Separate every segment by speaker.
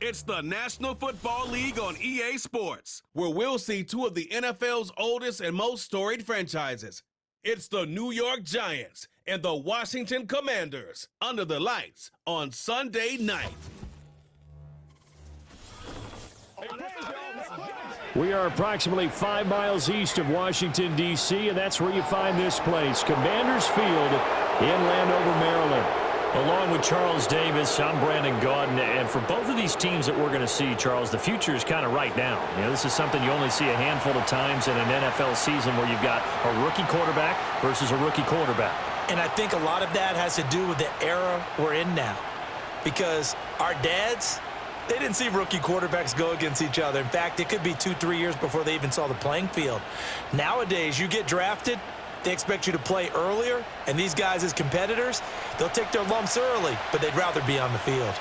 Speaker 1: It's the National Football League on EA Sports, where we'll see two of the NFL's oldest and most storied franchises. It's the New York Giants and the Washington Commanders under the lights on Sunday night.
Speaker 2: We are approximately 5 miles east of Washington, D.C., and that's where you find this place, Commanders Field in Landover, Maryland.
Speaker 3: Along with Charles Davis, I'm Brandon Gaudin, and for both of these teams that we're going to see, Charles, the future is kind of right now. You know, this is something you only see a handful of times in an NFL season where you've got a rookie quarterback versus a rookie quarterback.
Speaker 4: And I think a lot of that has to do with the era we're in now, because our dads, they didn't see rookie quarterbacks go against each other. In fact, it could be 2-3 years before they even saw the playing field. Nowadays, you get drafted, they expect you to play earlier, and these guys as competitors, they'll take their lumps early, but they'd rather be on the field.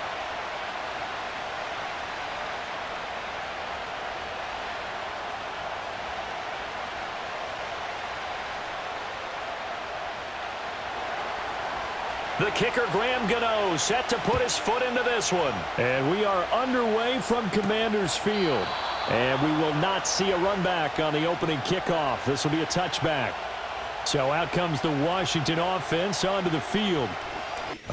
Speaker 2: The kicker, Graham Gano, set to put his foot into this one. And we are underway from Commanders Field. And we will not see a run back on the opening kickoff. This will be a touchback. So out comes the Washington offense onto the field.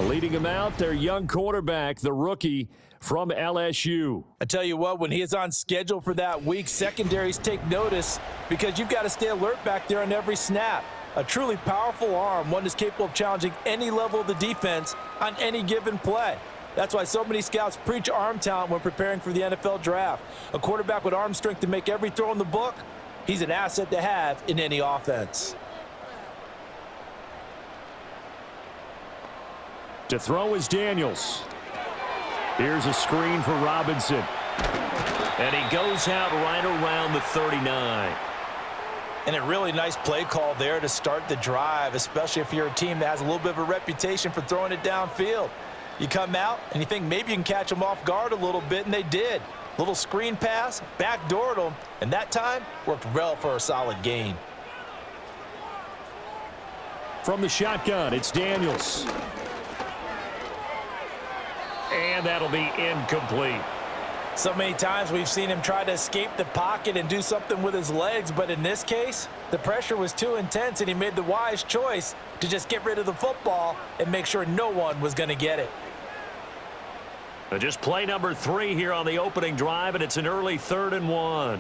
Speaker 2: Leading them out, their young quarterback, the rookie from LSU.
Speaker 4: I tell you what, when he is on schedule for that week, secondaries take notice because you've got to stay alert back there on every snap. A truly powerful arm, one that's capable of challenging any level of the defense on any given play. That's why so many scouts preach arm talent when preparing for the NFL draft. A quarterback with arm strength to make every throw in the book, he's an asset to have in any offense.
Speaker 2: To throw is Daniels. Here's a screen for Robinson.
Speaker 3: And he goes out right around the 39.
Speaker 4: And a really nice play call there to start the drive, especially if you're a team that has a little bit of a reputation for throwing it downfield. You come out and you think maybe you can catch them off guard a little bit, and they did. Little screen pass, backdoored them, and that time worked well for a solid gain.
Speaker 2: From the shotgun, it's Daniels. And that'll be incomplete.
Speaker 4: So many times we've seen him try to escape the pocket and do something with his legs, but in this case, the pressure was too intense, and he made the wise choice to just get rid of the football and make sure no one was going to get it.
Speaker 3: Just play number 3 here on the opening drive, and it's an early 3rd and 1.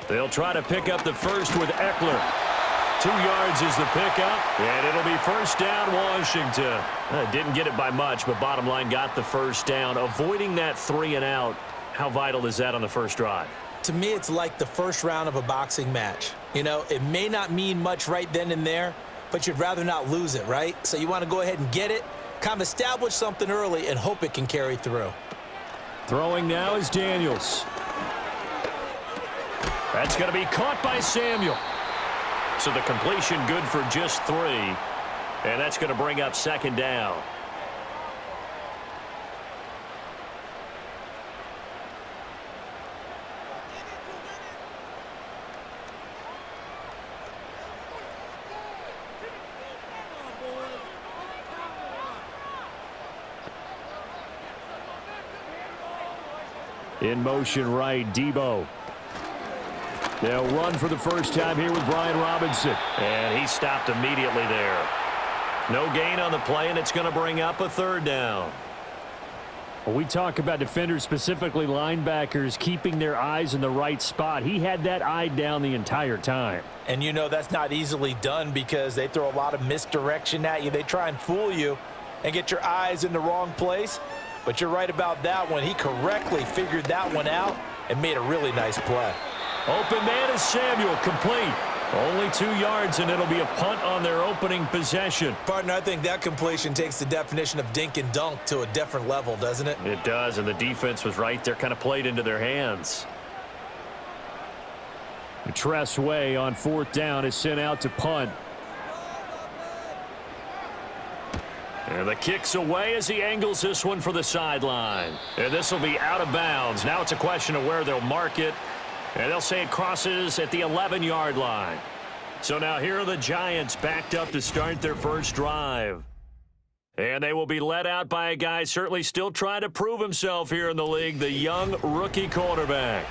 Speaker 3: They'll try to pick up the first with Eckler. 2 yards is the pickup, and it'll be first down, Washington. Didn't get it by much, but bottom line got the first down. Avoiding that 3 and out, how vital is that on the first drive?
Speaker 4: To me, it's like the first round of a boxing match. You know, it may not mean much right then and there, but you'd rather not lose it, right? So you want to go ahead and get it, kind of establish something early, and hope it can carry through.
Speaker 2: Throwing now is Daniels. That's going to be caught by Samuel.
Speaker 3: So the completion good for just 3. And that's going to bring up second down.
Speaker 2: In motion right, Debo. They'll run for the first time here with Brian Robinson.
Speaker 3: And he stopped immediately there. No gain on the play, and it's going to bring up a 3rd down.
Speaker 2: When we talk about defenders, specifically linebackers, keeping their eyes in the right spot, he had that eye down the entire time.
Speaker 4: And you know that's not easily done because they throw a lot of misdirection at you. They try and fool you and get your eyes in the wrong place. But you're right about that one. He correctly figured that one out and made a really nice play.
Speaker 2: Open man is Samuel, complete. Only 2 yards, and it'll be a punt on their opening possession.
Speaker 4: Partner, I think that completion takes the definition of dink and dunk to a different level, doesn't it?
Speaker 3: It does, and the defense was right there, kind of played into their hands.
Speaker 2: Tress Way on 4th down is sent out to punt.
Speaker 3: And the kick's away as he angles this one for the sideline. And this will be out of bounds. Now it's a question of where they'll mark it. And they'll say it crosses at the 11-yard line. So now here are the Giants backed up to start their first drive. And they will be led out by a guy certainly still trying to prove himself here in the league, the young rookie quarterback.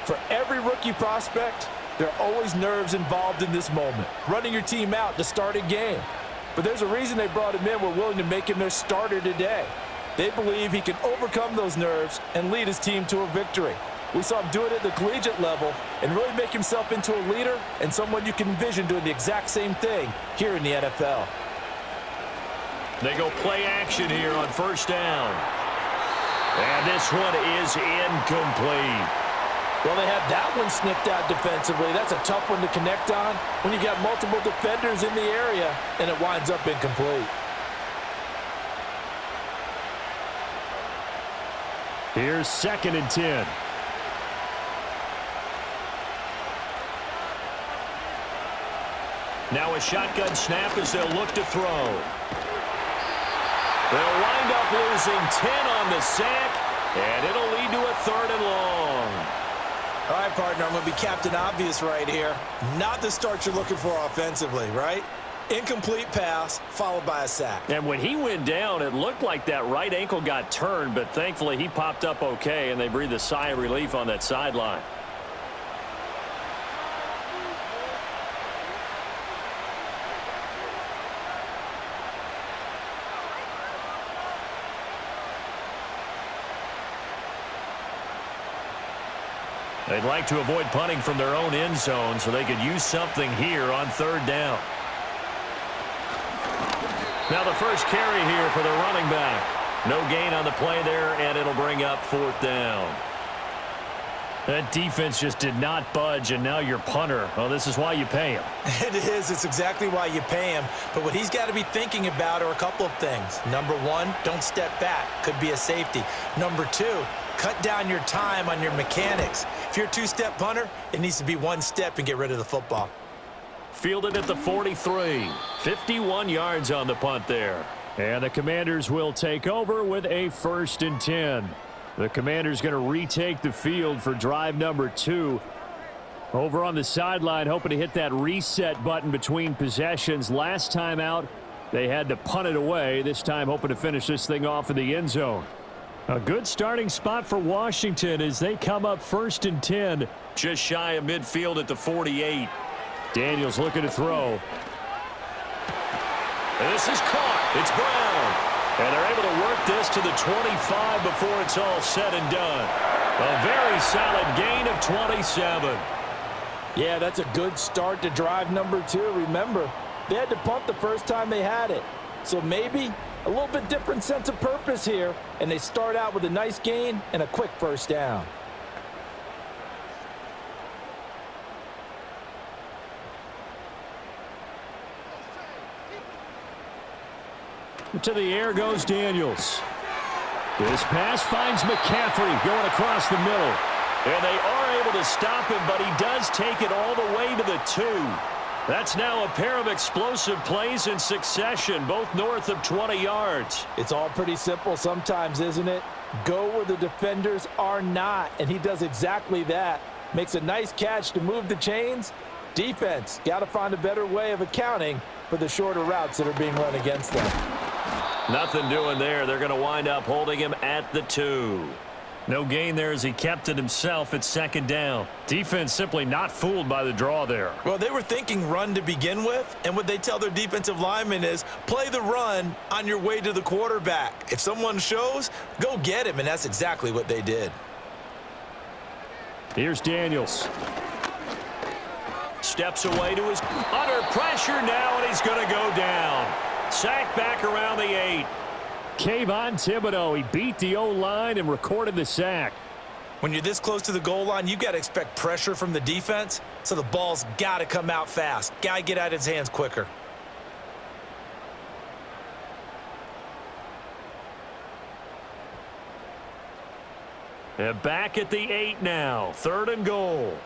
Speaker 4: For every rookie prospect, there are always nerves involved in this moment, running your team out to start a game. But there's a reason they brought him in. We're willing to make him their starter today. They believe he can overcome those nerves and lead his team to a victory. We saw him do it at the collegiate level and really make himself into a leader and someone you can envision doing the exact same thing here in the NFL.
Speaker 3: They go play action here on first down. And this one is incomplete.
Speaker 4: Well, they have that one sniffed out defensively. That's a tough one to connect on when you got multiple defenders in the area, and it winds up incomplete.
Speaker 2: Here's 2nd and 10.
Speaker 3: Now a shotgun snap as they'll look to throw. They'll wind up losing 10 on the sack, and it'll lead to a 3rd and long.
Speaker 4: All right, partner, I'm going to be Captain Obvious right here. Not the start you're looking for offensively, right? Incomplete pass followed by a sack.
Speaker 3: And when he went down, it looked like that right ankle got turned, but thankfully he popped up okay, and they breathed a sigh of relief on that sideline. They'd like to avoid punting from their own end zone so they could use something here on 3rd down. Now the first carry here for the running back. No gain on the play there, and it'll bring up 4th down.
Speaker 2: That defense just did not budge, and now your punter. Well, this is why you pay him.
Speaker 4: It is. It's exactly why you pay him. But what he's got to be thinking about are a couple of things. Number one, don't step back. Could be a safety. Number two, cut down your time on your mechanics. If you're a 2-step punter, it needs to be 1 step and get rid of the football.
Speaker 3: Fielded at the 43. 51 yards on the punt there.
Speaker 2: And the Commanders will take over with a 1st and 10. The Commanders going to retake the field for drive number 2. Over on the sideline, hoping to hit that reset button between possessions. Last time out, they had to punt it away. This time, hoping to finish this thing off in the end zone. A good starting spot for Washington as they come up 1st and 10.
Speaker 3: Just shy of midfield at the 48.
Speaker 2: Daniels looking to throw.
Speaker 3: And this is caught. It's Brown. And they're able to work this to the 25 before it's all said and done. A very solid gain of 27.
Speaker 4: Yeah, that's a good start to drive number 2. Remember, they had to punt the first time they had it. So maybe a little bit different sense of purpose here, and they start out with a nice gain and a quick first down.
Speaker 2: To the air goes Daniels. This pass finds McCaffrey going across the middle.
Speaker 3: And they are able to stop him, but he does take it all the way to the 2. That's now a pair of explosive plays in succession, both north of 20 yards.
Speaker 4: It's all pretty simple sometimes, isn't it? Go where the defenders are not, and he does exactly that. Makes a nice catch to move the chains. Defense, got to find a better way of accounting for the shorter routes that are being run against them.
Speaker 3: Nothing doing there. They're going to wind up holding him at the 2.
Speaker 2: No gain there as he kept it himself at 2nd down. Defense simply not fooled by the draw there.
Speaker 4: Well, they were thinking run to begin with, and what they tell their defensive linemen is play the run on your way to the quarterback. If someone shows, go get him, and that's exactly what they did.
Speaker 2: Here's Daniels.
Speaker 3: Steps away to his under pressure now, and he's going to go down. Sacked back around the 8.
Speaker 2: Kayvon Thibodeau, he beat the O-line and recorded the sack.
Speaker 4: When you're this close to the goal line, you've got to expect pressure from the defense, so the ball's got to come out fast. Got to get out of his hands quicker.
Speaker 3: And back at the 8 now. 3rd and goal.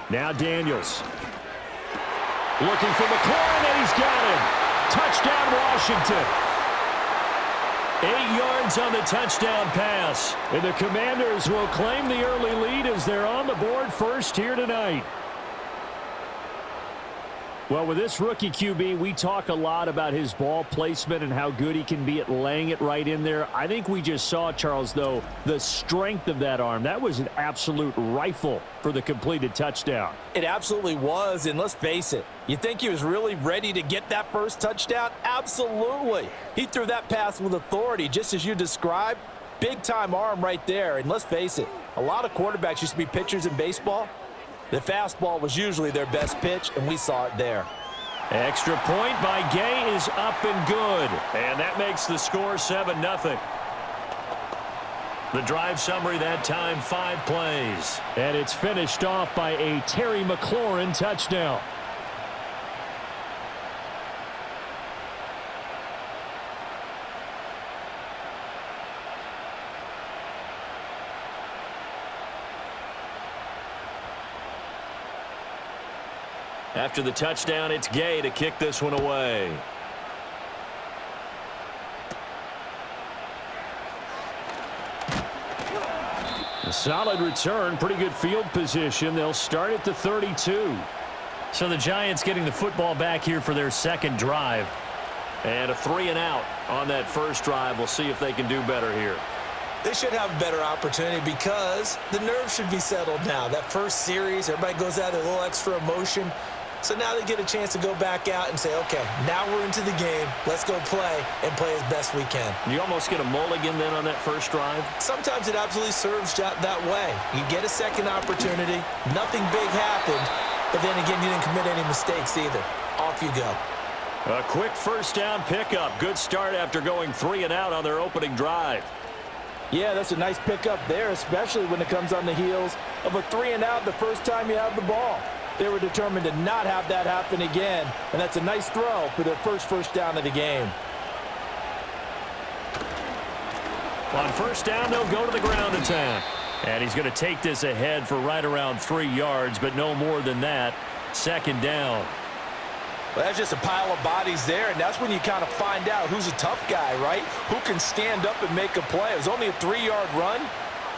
Speaker 2: Now Daniels. Looking for McLaurin, and he's got him. Touchdown, Washington.
Speaker 3: 8 yards on the touchdown pass.
Speaker 2: And the Commanders will claim the early lead as they're on the board first here tonight. Well, with this rookie QB, we talk a lot about his ball placement and how good he can be at laying it right in there. I think we just saw, Charles, though, the strength of that arm. That was an absolute rifle for the completed touchdown.
Speaker 4: It absolutely was, and let's face it, you think he was really ready to get that first touchdown? Absolutely. He threw that pass with authority, just as you described. Big-time arm right there, and let's face it, a lot of quarterbacks used to be pitchers in baseball. The fastball was usually their best pitch, and we saw it there.
Speaker 3: Extra point by Gay is up and good. And that makes the score 7-0. The drive summary that time, 5 plays.
Speaker 2: And it's finished off by a Terry McLaurin touchdown.
Speaker 3: After the touchdown, it's Gay to kick this one away.
Speaker 2: A solid return, pretty good field position. They'll start at the 32.
Speaker 3: So the Giants getting the football back here for their second drive. And a 3-and-out on that first drive. We'll see if they can do better here.
Speaker 4: They should have a better opportunity because the nerves should be settled now. That first series, everybody goes out with a little extra emotion. So now they get a chance to go back out and say, okay, now we're into the game. Let's go play and play as best we can.
Speaker 3: You almost get a mulligan then on that first drive?
Speaker 4: Sometimes it absolutely serves that way. You get a second opportunity. Nothing big happened. But then again, you didn't commit any mistakes either. Off you go.
Speaker 3: A quick first down pickup. Good start after going 3-and-out on their opening drive.
Speaker 4: Yeah, that's a nice pickup there, especially when it comes on the heels of a 3-and-out the first time you have the ball. They were determined to not have that happen again, and that's a nice throw for their first down of the game.
Speaker 3: On first down, they'll go to the ground attack. And he's going to take this ahead for right around 3 yards, but no more than that. Second down.
Speaker 4: Well, that's just a pile of bodies there, and that's when you kind of find out who's a tough guy, right? Who can stand up and make a play. It was only a 3-yard run,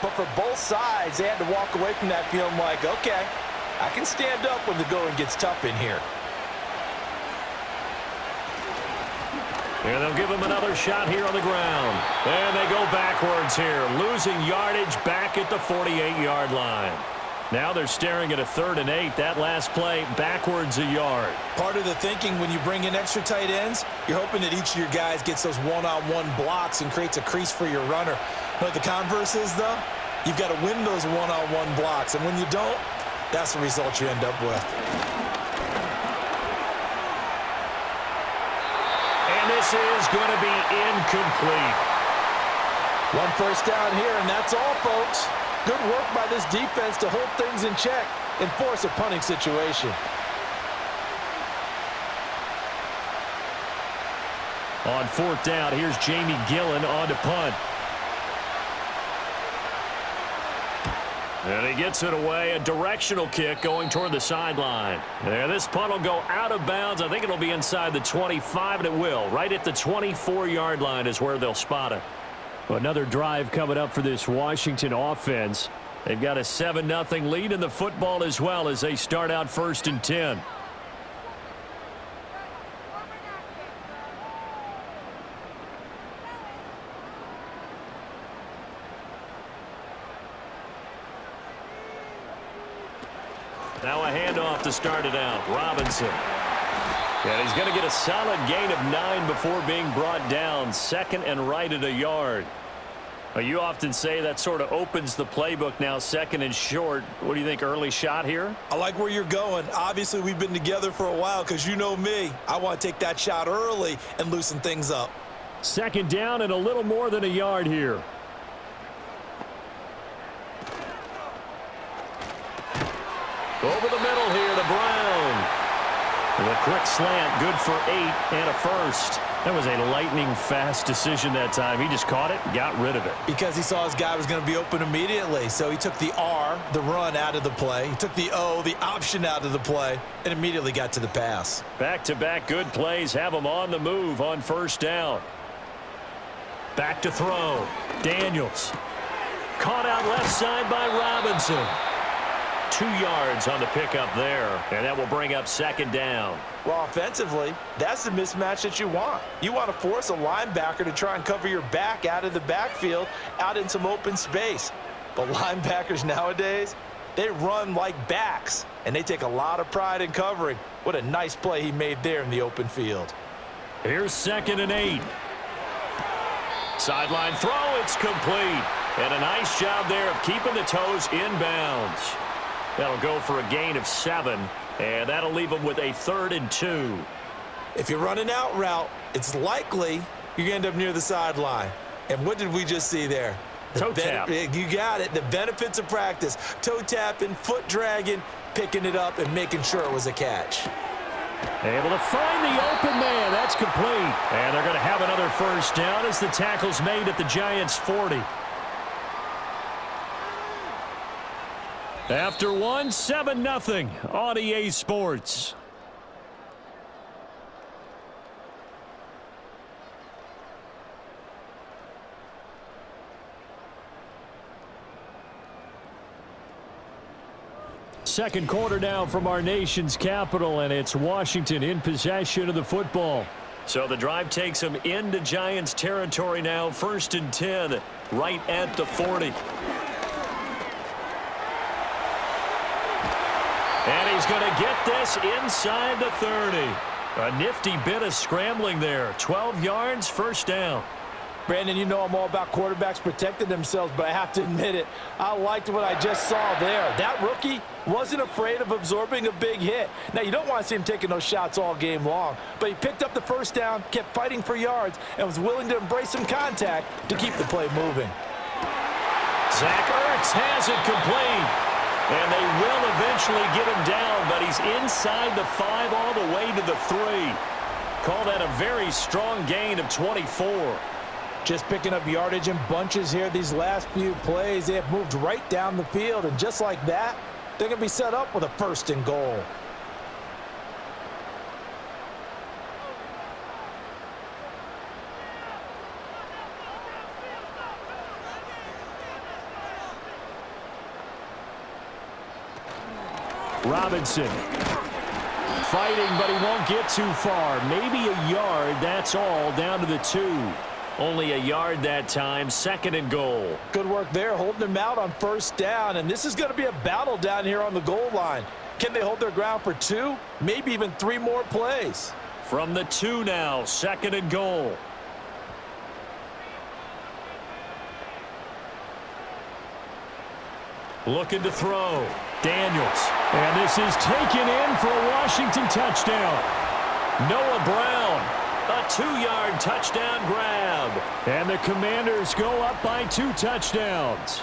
Speaker 4: but for both sides, they had to walk away from that feeling like, okay, I can stand up when the going gets tough in here.
Speaker 3: And they'll give him another shot here on the ground. And they go backwards here, losing yardage back at the 48-yard line. Now they're staring at a 3rd and 8. That last play, backwards a yard.
Speaker 4: Part of the thinking when you bring in extra tight ends, you're hoping that each of your guys gets those one-on-one blocks and creates a crease for your runner. But the converse is, though, you've got to win those one-on-one blocks. And when you don't, that's the result you end up with.
Speaker 3: And this is going to be incomplete.
Speaker 4: One first down here, and that's all, folks. Good work by this defense to hold things in check and force a punting situation.
Speaker 3: On 4th down, here's Jamie Gillen on to punt. And he gets it away, a directional kick going toward the sideline. There, this punt will go out of bounds. I think it'll be inside the 25, and it will. Right at the 24-yard line is where they'll spot it.
Speaker 2: Another drive coming up for this Washington offense. They've got a 7-0 lead in the football as well as they start out 1st and 10.
Speaker 3: Now a handoff to start it out. Robinson. And he's going to get a solid gain of 9 before being brought down. 2nd and right at a yard. Well, you often say that sort of opens the playbook now, 2nd and short. What do you think, early shot here?
Speaker 4: I like where you're going. Obviously, we've been together for a while because you know me. I want to take that shot early and loosen things up.
Speaker 2: 2nd down and a little more than a yard here.
Speaker 3: Over the middle here to Brown. And a quick slant, good for 8 and a first. That was a lightning-fast decision that time. He just caught it, got rid of it.
Speaker 4: Because he saw his guy was going to be open immediately. So he took the R, the run, out of the play. He took the O, the option, out of the play, and immediately got to the pass.
Speaker 3: Back-to-back good plays have him on the move on 1st down. Back to throw. Daniels. Caught out left side by Robinson. 2 yards on the pickup there, and that will bring up 2nd down.
Speaker 4: Well, offensively, that's the mismatch that you want. You want to force a linebacker to try and cover your back out of the backfield, out in some open space. But linebackers nowadays, they run like backs, and they take a lot of pride in covering. What a nice play he made there in the open field.
Speaker 3: Here's 2nd and 8. Sideline throw, it's complete. And a nice job there of keeping the toes inbounds. That'll go for a gain of 7, and that'll leave them with a 3rd and 2.
Speaker 4: If you're running out route, it's likely you're going to end up near the sideline. And what did we just see there?
Speaker 3: Toe tap.
Speaker 4: You got it. The benefits of practice. Toe tapping, foot dragging, picking it up, and making sure it was a catch.
Speaker 2: Able to find the open man. That's complete. And they're going to have another 1st down as the tackle's made at the Giants' 40. After 1, 7-0 on EA Sports. Second quarter now from our nation's capital, and it's Washington in possession of the football.
Speaker 3: So the drive takes them into Giants territory now. 1st and 10, right at the 40. And he's going to get this inside the 30. A nifty bit of scrambling there. 12 yards, 1st down.
Speaker 4: Brandon, you know I'm all about quarterbacks protecting themselves, but I have to admit it. I liked what I just saw there. That rookie wasn't afraid of absorbing a big hit. Now, you don't want to see him taking those shots all game long, but he picked up the 1st down, kept fighting for yards, and was willing to embrace some contact to keep the play moving.
Speaker 3: Zach Ertz has it complete. And they will eventually get him down, but he's inside the 5 all the way to the 3. Call that a very strong gain of 24.
Speaker 4: Just picking up yardage in bunches here these last few plays. They have moved right down the field, and just like that, they're going to be set up with a 1st and goal.
Speaker 2: Robinson fighting, but he won't get too far. Maybe a yard, that's all, down to the 2.
Speaker 3: Only a yard that time, 2nd and goal.
Speaker 4: Good work there, holding him out on 1st down, and this is going to be a battle down here on the goal line. Can they hold their ground for 2, maybe even 3 more plays?
Speaker 3: From the 2 now, 2nd and goal. Looking to throw. Daniels.
Speaker 2: And this is taken in for a Washington touchdown.
Speaker 3: Noah Brown. A 2-yard touchdown grab.
Speaker 2: And the Commanders go up by 2 touchdowns.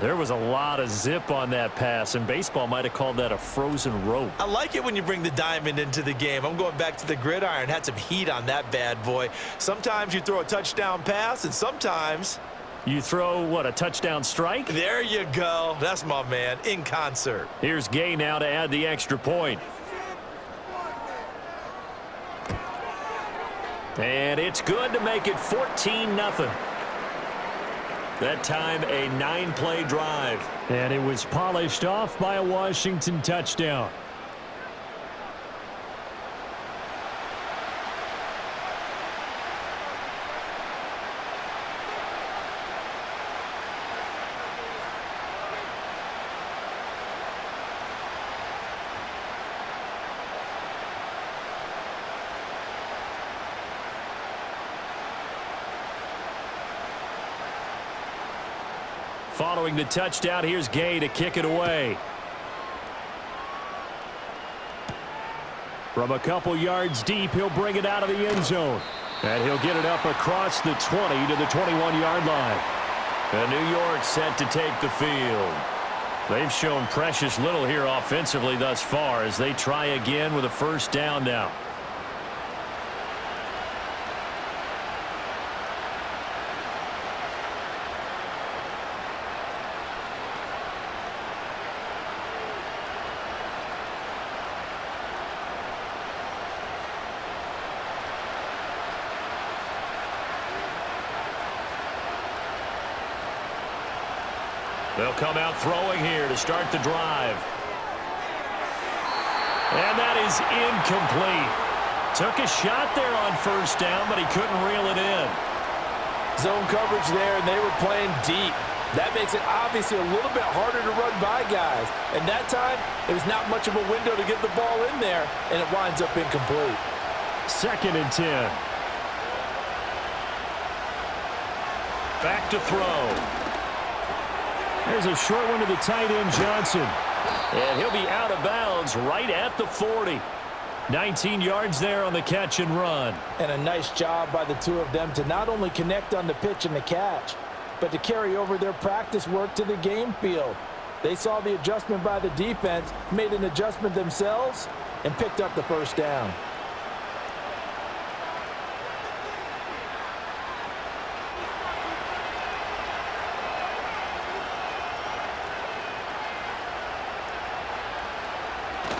Speaker 3: There was a lot of zip on that pass, and baseball might have called that a frozen rope.
Speaker 4: I like it when you bring the diamond into the game. I'm going back to the gridiron. Had some heat on that bad boy. Sometimes you throw a touchdown pass, and sometimes
Speaker 3: you throw, what, a touchdown strike?
Speaker 4: There you go. That's my man, in concert.
Speaker 3: Here's Gay now to add the extra point. And it's good to make it 14-0. That time, a 9-play drive.
Speaker 2: And it was polished off by a Washington touchdown.
Speaker 3: Following the touchdown, here's Gay to kick it away.
Speaker 2: From a couple yards deep, he'll bring it out of the end zone. And he'll get it up across the 20 to the 21-yard line.
Speaker 3: And New York set to take the field. They've shown precious little here offensively thus far as they try again with a 1st down now. They'll come out throwing here to start the drive. And that is incomplete. Took a shot there on first down, but he couldn't reel it in.
Speaker 4: Zone coverage there, and they were playing deep. That makes it obviously a little bit harder to run by guys. And that time, there's not much of a window to get the ball in there, and it winds up incomplete.
Speaker 2: 2nd and 10.
Speaker 3: Back to throw.
Speaker 2: There's a short one to the tight end, Jaxson.
Speaker 3: And he'll be out of bounds right at the 40.
Speaker 2: 19 yards there on the catch and run.
Speaker 4: And a nice job by the two of them to not only connect on the pitch and the catch, but to carry over their practice work to the game field. They saw the adjustment by the defense, made an adjustment themselves, and picked up the first down.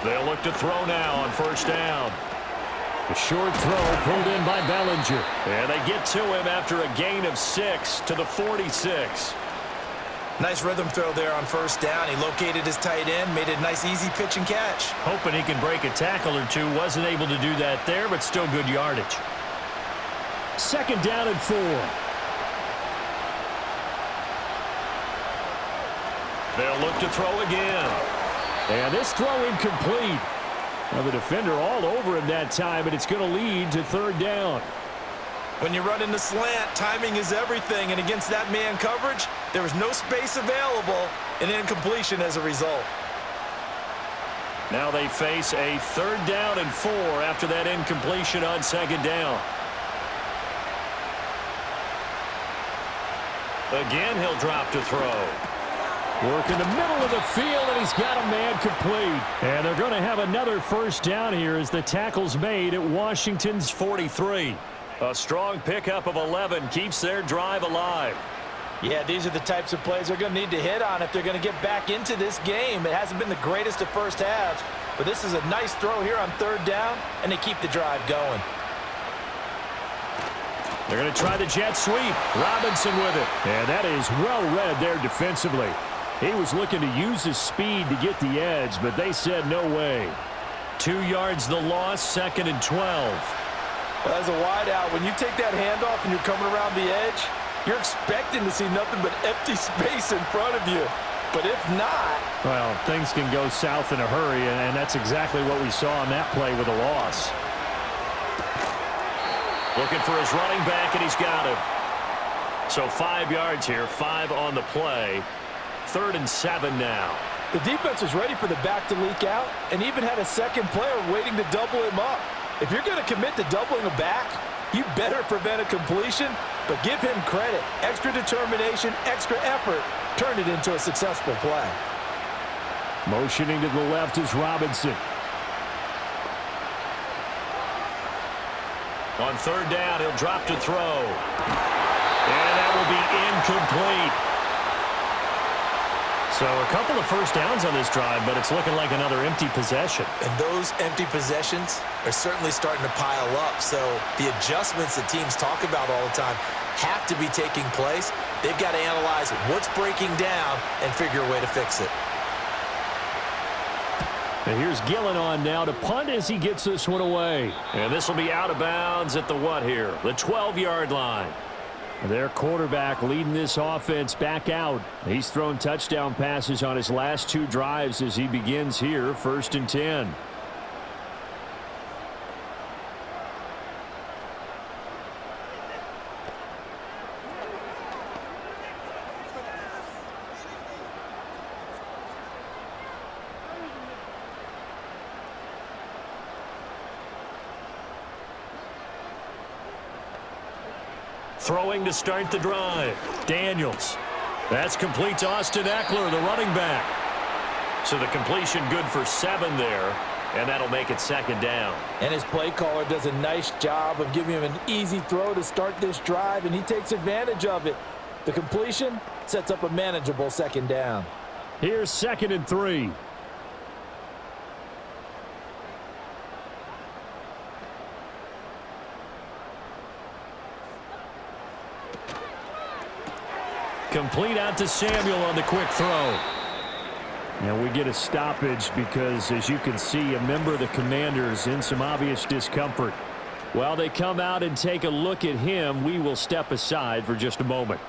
Speaker 3: They'll look to throw now on first down.
Speaker 2: A short throw pulled in by Bellinger.
Speaker 3: And they get to him after a gain of 6 to the 46.
Speaker 4: Nice rhythm throw there on first down. He located his tight end, made a nice easy pitch and catch.
Speaker 3: Hoping he can break a tackle or two. Wasn't able to do that there, but still good yardage.
Speaker 2: 2nd down and 4.
Speaker 3: They'll look to throw again.
Speaker 2: And this throw incomplete. Now the defender all over him that time, and it's going to lead to 3rd down.
Speaker 4: When you run in the slant, timing is everything, and against that man coverage, there was no space available, and incompletion as a result.
Speaker 3: Now they face a 3rd down and 4 after that incompletion on 2nd down. Again, he'll drop to throw.
Speaker 2: Work in the middle of the field, and he's got a man complete. And they're going to have another first down here as the tackle's made at Washington's 43.
Speaker 3: A strong pickup of 11 keeps their drive alive.
Speaker 4: Yeah, these are the types of plays they're going to need to hit on if they're going to get back into this game. It hasn't been the greatest of first halves, but this is a nice throw here on 3rd down, and they keep the drive going.
Speaker 2: They're going to try the jet sweep. Robinson with it. And that is well read there defensively. He was looking to use his speed to get the edge, but they said no way.
Speaker 3: 2 yards the loss, 2nd and 12.
Speaker 4: As a wideout, when you take that handoff and you're coming around the edge, you're expecting to see nothing but empty space in front of you. But if not...
Speaker 2: Well, things can go south in a hurry, and that's exactly what we saw on that play with a loss.
Speaker 3: Looking for his running back, and he's got him. So 5 yards here, 5 on the play. 3rd and 7 now.
Speaker 4: The defense was ready for the back to leak out and even had a second player waiting to double him up. If you're going to commit to doubling a back, you better prevent a completion, but give him credit. Extra determination, extra effort, turn it into a successful play.
Speaker 2: Motioning to the left is Robinson.
Speaker 3: On 3rd down, he'll drop to throw. And that will be incomplete. So a couple of first downs on this drive, but it's looking like another empty possession.
Speaker 4: And those empty possessions are certainly starting to pile up. So the adjustments that teams talk about all the time have to be taking place. They've got to analyze what's breaking down and figure a way to fix it.
Speaker 2: And here's Gillen on now to punt as he gets this one away.
Speaker 3: And this will be out of bounds at the what here? The 12-yard line.
Speaker 2: Their quarterback leading this offense back out. He's thrown touchdown passes on his last 2 drives as he begins here, 1st and 10.
Speaker 3: Throwing to start the drive. Daniels. That's complete to Austin Eckler, the running back. So the completion good for 7 there, and that'll make it 2nd down.
Speaker 4: And his play caller does a nice job of giving him an easy throw to start this drive, and he takes advantage of it. The completion sets up a manageable 2nd down.
Speaker 2: Here's 2nd and 3.
Speaker 3: Complete out to Samuel on the quick throw.
Speaker 2: Now we get a stoppage because, as you can see, a member of the Commanders in some obvious discomfort. While they come out and take a look at him, we will step aside for just a moment.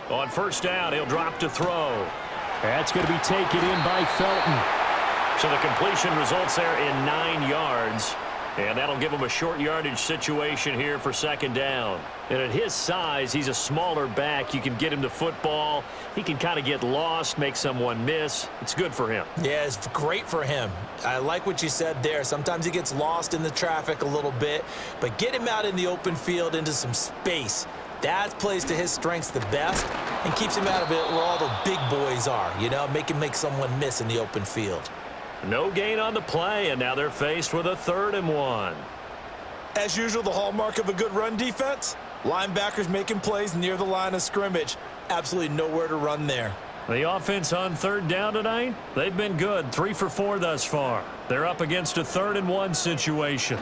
Speaker 3: On first down, he'll drop to throw.
Speaker 2: That's going to be taken in by Felton.
Speaker 3: So the completion results there in 9 yards. And that'll give him a short yardage situation here for second down. And at his size, he's a smaller back. You can get him the football. He can kind of get lost, make someone miss. It's good for him.
Speaker 4: Yeah, it's great for him. I like what you said there. Sometimes he gets lost in the traffic a little bit. But get him out in the open field into some space. That plays to his strengths the best and keeps him out of it where all the big boys are, you know, make someone miss in the open field.
Speaker 3: No gain on the play, and now they're faced with a 3rd and 1.
Speaker 4: As usual, the hallmark of a good run defense, linebackers making plays near the line of scrimmage. Absolutely nowhere to run there.
Speaker 3: The offense on 3rd down tonight, they've been good, 3 for 4 thus far. They're up against a 3rd and 1 situation.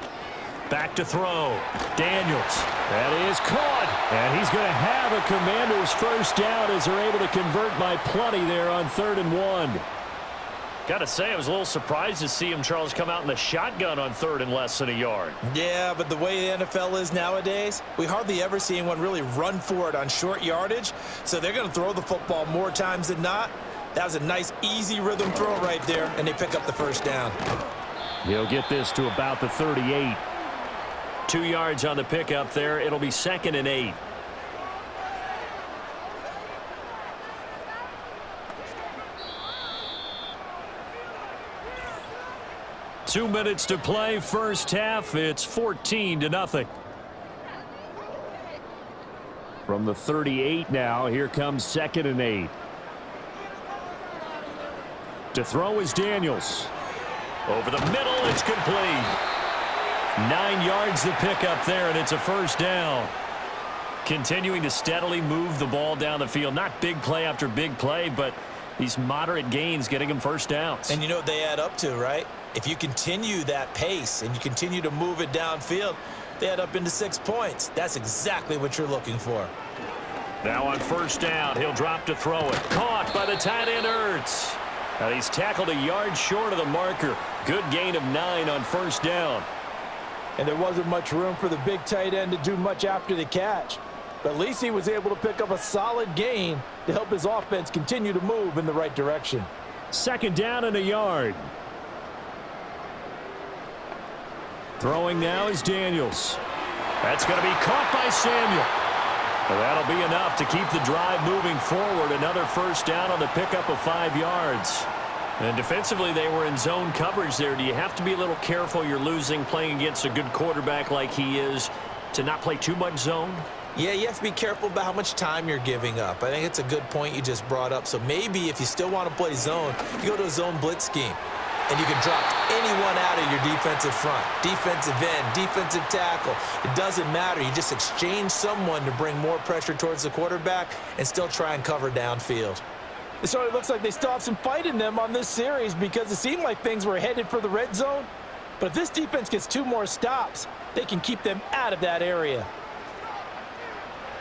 Speaker 3: Back to throw. Daniels.
Speaker 2: That is caught. And he's going to have a Commander's first down as they're able to convert by plenty there on 3rd and 1.
Speaker 3: Got to say, I was a little surprised to see him, Charles, come out in the shotgun on 3rd and less than a yard.
Speaker 4: Yeah, but the way the NFL is nowadays, we hardly ever see anyone really run for it on short yardage. So they're going to throw the football more times than not. That was a nice, easy rhythm throw right there, and they pick up the first down.
Speaker 2: He'll get this to about the 38.
Speaker 3: 2 yards on the pickup there. It'll be 2nd and 8. Two minutes to play, first half. It's 14-0.
Speaker 2: From the 38 now, here comes 2nd and 8. To throw is Daniels.
Speaker 3: Over the middle, it's complete. 9 yards to pick up there, and it's a first down. Continuing to steadily move the ball down the field. Not big play after big play, but these moderate gains getting them first downs.
Speaker 4: And you know what they add up to, right? If you continue that pace and you continue to move it downfield, they add up into 6 points. That's exactly what you're looking for.
Speaker 3: Now on first down, he'll drop to throw it. Caught by the tight end, Ertz. Now he's tackled a yard short of the marker. Good gain of 9 on first down.
Speaker 4: And there wasn't much room for the big tight end to do much after the catch. But at least he was able to pick up a solid gain to help his offense continue to move in the right direction.
Speaker 2: 2nd down and a yard. Throwing now is Daniels.
Speaker 3: That's going to be caught by Samuel. Well, that'll be enough to keep the drive moving forward. Another first down on the pickup of 5 yards. And defensively, they were in zone coverage there. Do you have to be a little careful? You're losing, playing against a good quarterback like he is, to not play too much zone?
Speaker 4: Yeah, you have to be careful about how much time you're giving up. I think it's a good point you just brought up. So maybe if you still want to play zone, you go to a zone blitz scheme. And you can drop anyone out of your defensive front, defensive end, defensive tackle. It doesn't matter. You just exchange someone to bring more pressure towards the quarterback and still try and cover downfield. It sort of looks like they still have some fight in them on this series because it seemed like things were headed for the red zone. But if this defense gets 2 more stops, they can keep them out of that area.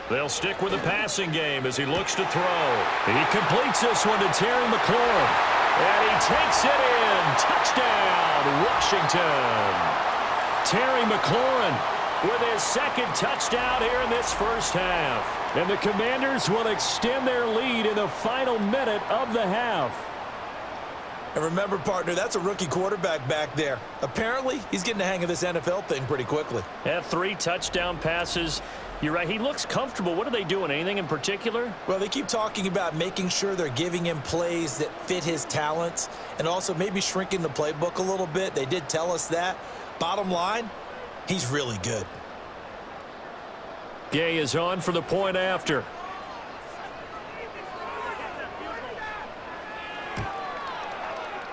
Speaker 3: They'll stick with the passing game as he looks to throw. He completes this one to Terry McLaurin. And he takes it in. Touchdown, Washington. Terry McLaurin with his 2nd touchdown here in this first half.
Speaker 2: And the Commanders will extend their lead in the final minute of the half.
Speaker 4: And remember, partner, that's a rookie quarterback back there. Apparently, he's getting the hang of this NFL thing pretty quickly.
Speaker 3: Yeah, 3 touchdown passes. You're right. He looks comfortable. What are they doing? Anything in particular?
Speaker 4: Well, they keep talking about making sure they're giving him plays that fit his talents and also maybe shrinking the playbook a little bit. They did tell us that. Bottom line, he's really good.
Speaker 3: Gay is on for the point after.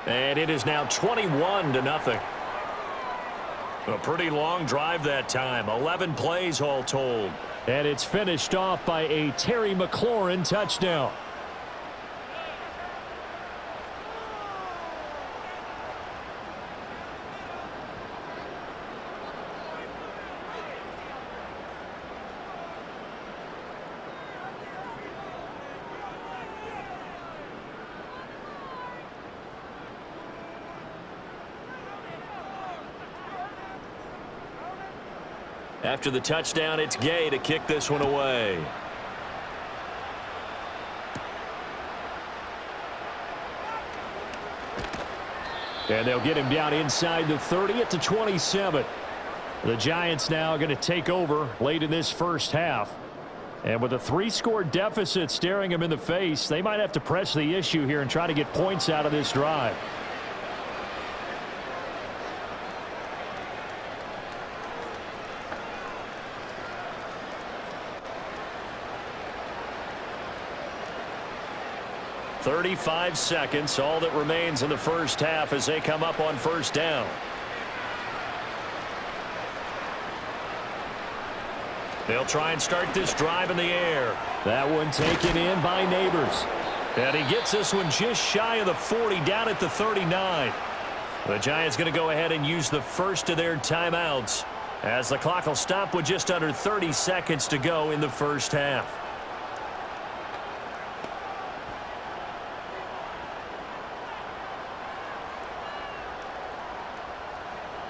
Speaker 3: And it is now 21-0. A pretty long drive that time. 11 plays all told.
Speaker 2: And it's finished off by a Terry McLaurin touchdown.
Speaker 3: After the touchdown, it's Gay to kick this one away.
Speaker 2: And they'll get him down inside the 30 at the 27. The Giants now going to take over late in this first half. And with a 3-score deficit staring them in the face, they might have to press the issue here and try to get points out of this drive.
Speaker 3: "35 seconds, all that remains in the first half as they come up on first down. They'll try and start this drive in the air.
Speaker 2: That one taken in by Neighbors.
Speaker 3: And he gets this one just shy of the 40, down at the 39. The Giants going to go ahead and use the first of their timeouts as the clock will stop with just under 30 seconds to go in the first half.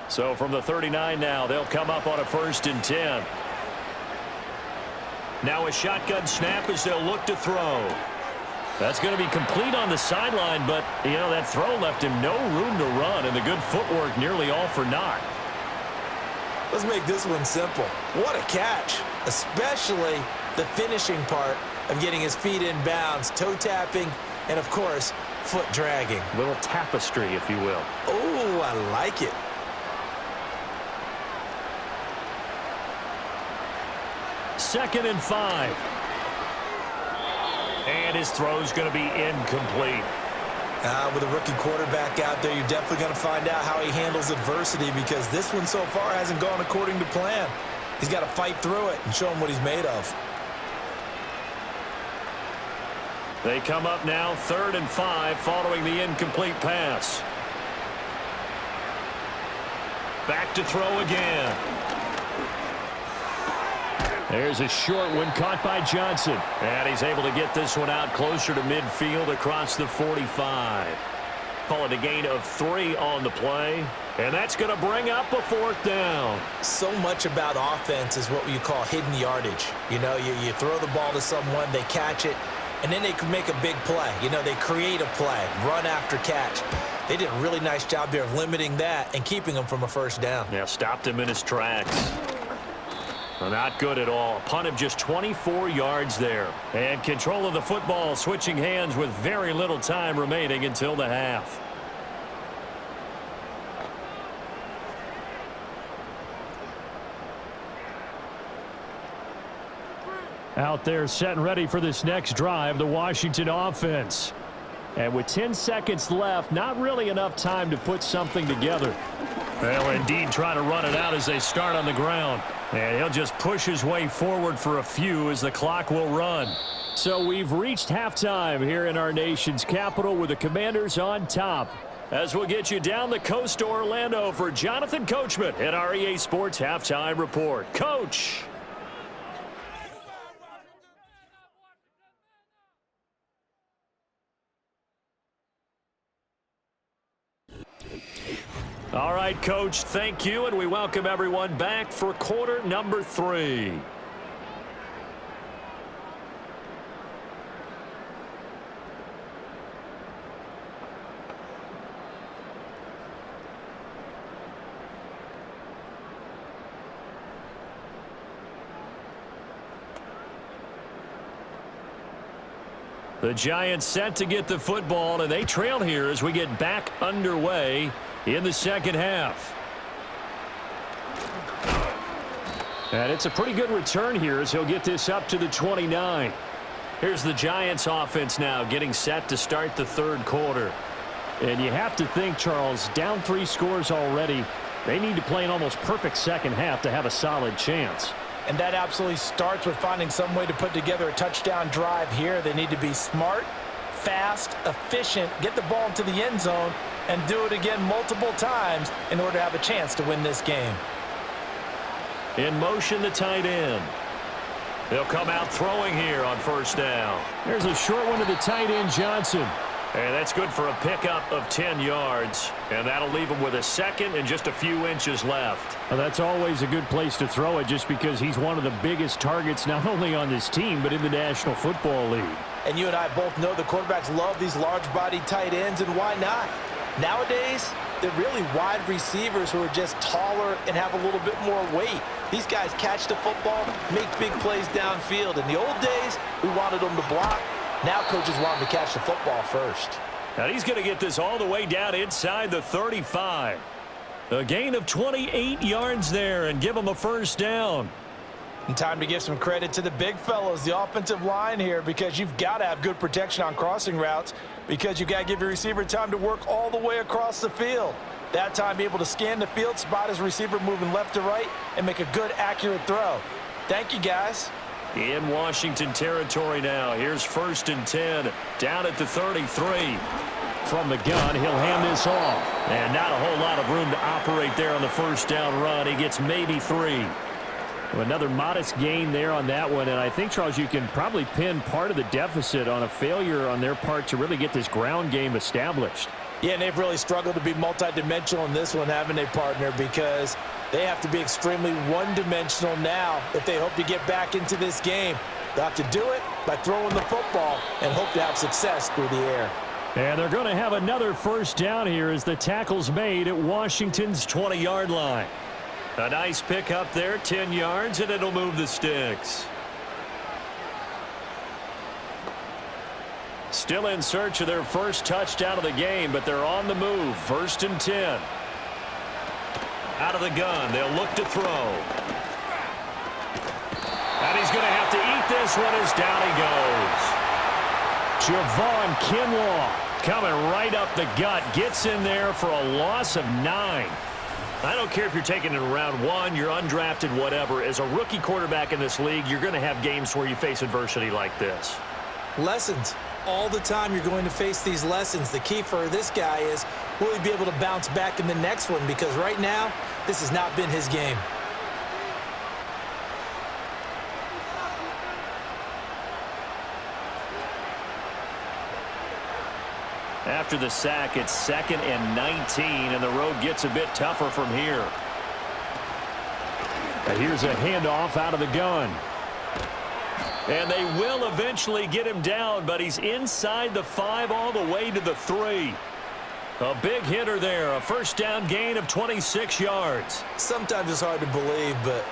Speaker 3: So from the 39 now, they'll come up on a 1st and 10. Now a shotgun snap as they'll look to throw. That's going to be complete on the sideline, but, you know, that throw left him no room to run, and the good footwork nearly all for naught.
Speaker 4: Let's make this one simple. What a catch, especially the finishing part of getting his feet in bounds, toe tapping, and, of course, foot dragging.
Speaker 3: A little tapestry, if you will.
Speaker 4: Oh, I like it.
Speaker 2: Second and 5.
Speaker 3: And his throw's going to be incomplete.
Speaker 4: With a rookie quarterback out there, you're definitely going to find out how he handles adversity, because this one so far hasn't gone according to plan. He's got to fight through it and show him what he's made of.
Speaker 3: They come up now 3rd and 5 following the incomplete pass. Back to throw again.
Speaker 2: There's a short one caught by Johnson.
Speaker 3: And he's able to get this one out closer to midfield across the 45. Call it a gain of 3 on the play. And that's going to bring up a 4th down.
Speaker 4: So much about offense is what you call hidden yardage. You know, you throw the ball to someone, they catch it, and then they can make a big play. You know, they create a play, run after catch. They did a really nice job there of limiting that and keeping him from a 1st down.
Speaker 3: Yeah, stopped him in his tracks. Not good at all. A punt of just 24 yards there. And control of the football, switching hands with very little time remaining until the half.
Speaker 2: Out there set and ready for this next drive, the Washington offense. And with 10 seconds left, not really enough time to put something together.
Speaker 3: Well, indeed, trying to run it out as they start on the ground. And he'll just push his way forward for a few as the clock will run.
Speaker 2: So we've reached halftime here in our nation's capital with the Commanders on top.
Speaker 3: As we'll get you down the coast to Orlando for Jonathan Coachman at our EA Sports Halftime Report. Coach. All right, Coach, thank you, and we welcome everyone back for quarter number 3. The Giants set to get the football, and they trail here as we get back underway in the second half.
Speaker 2: And it's a pretty good return here as he'll get this up to the 29.
Speaker 3: Here's the Giants offense now getting set to start the 3rd quarter.
Speaker 2: And you have to think, Charles, down 3 scores already. They need to play an almost perfect second half to have a solid chance.
Speaker 4: And that absolutely starts with finding some way to put together a touchdown drive here. They need to be smart, fast, efficient, get the ball into the end zone, and do it again multiple times in order to have a chance to win this game.
Speaker 3: In motion, the tight end. They'll come out throwing here on first down.
Speaker 2: There's a short one to the tight end, Jaxson.
Speaker 3: And that's good for a pickup of 10 yards. And that'll leave him with a second and just a few inches left.
Speaker 2: Well, that's always a good place to throw it just because he's one of the biggest targets not only on this team but in the National Football League.
Speaker 4: And you and I both know the quarterbacks love these large-bodied tight ends, and why not? Nowadays, they're really wide receivers who are just taller and have a little bit more weight. These guys catch the football, make big plays downfield. In the old days, we wanted them to block. Now coaches want them to catch the football first.
Speaker 3: Now he's going to get this all the way down inside the 35. A gain of 28 yards there and give him a first down.
Speaker 4: And time to give some credit to the big fellows, the offensive line here, because you've got to have good protection on crossing routes because you've got to give your receiver time to work all the way across the field. That time, be able to scan the field, spot his receiver moving left to right, and make a good, accurate throw. Thank you, guys.
Speaker 3: In Washington territory now. Here's 1st and 10 down at the 33.
Speaker 2: From the gun, he'll hand this off.
Speaker 3: And not a whole lot of room to operate there on the first down run. He gets maybe 3.
Speaker 2: Another modest gain there on that one, and I think, Charles, you can probably pin part of the deficit on a failure on their part to really get this ground game established.
Speaker 4: Yeah, and they've really struggled to be multidimensional in this one, haven't they, partner? Because they have to be extremely one-dimensional now if they hope to get back into this game. They'll have to do it by throwing the football and hope to have success through the air.
Speaker 2: And they're going to have another first down here as the tackle's made at Washington's 20-yard line.
Speaker 3: A nice pick up there, 10 yards, and it'll move the sticks. Still in search of their first touchdown of the game, but they're on the move. 1st and 10. Out of the gun, they'll look to throw. And he's going to have to eat this one as down he goes.
Speaker 2: Javon Kinlaw coming right up the gut, gets in there for a loss of 9.
Speaker 3: I don't care if you're taking it in round 1, you're undrafted, whatever. As a rookie quarterback in this league, you're going to have games where you face adversity like this.
Speaker 4: Lessons. All the time you're going to face these lessons. The key for this guy is, will he be able to bounce back in the next one? Because right now, this has not been his game.
Speaker 3: After the sack, it's 2nd and 19, and the road gets a bit tougher from here.
Speaker 2: And here's a handoff out of the gun.
Speaker 3: And they will eventually get him down, but he's inside the 5 all the way to the 3. A big hitter there, a first down gain of 26 yards.
Speaker 4: Sometimes it's hard to believe, but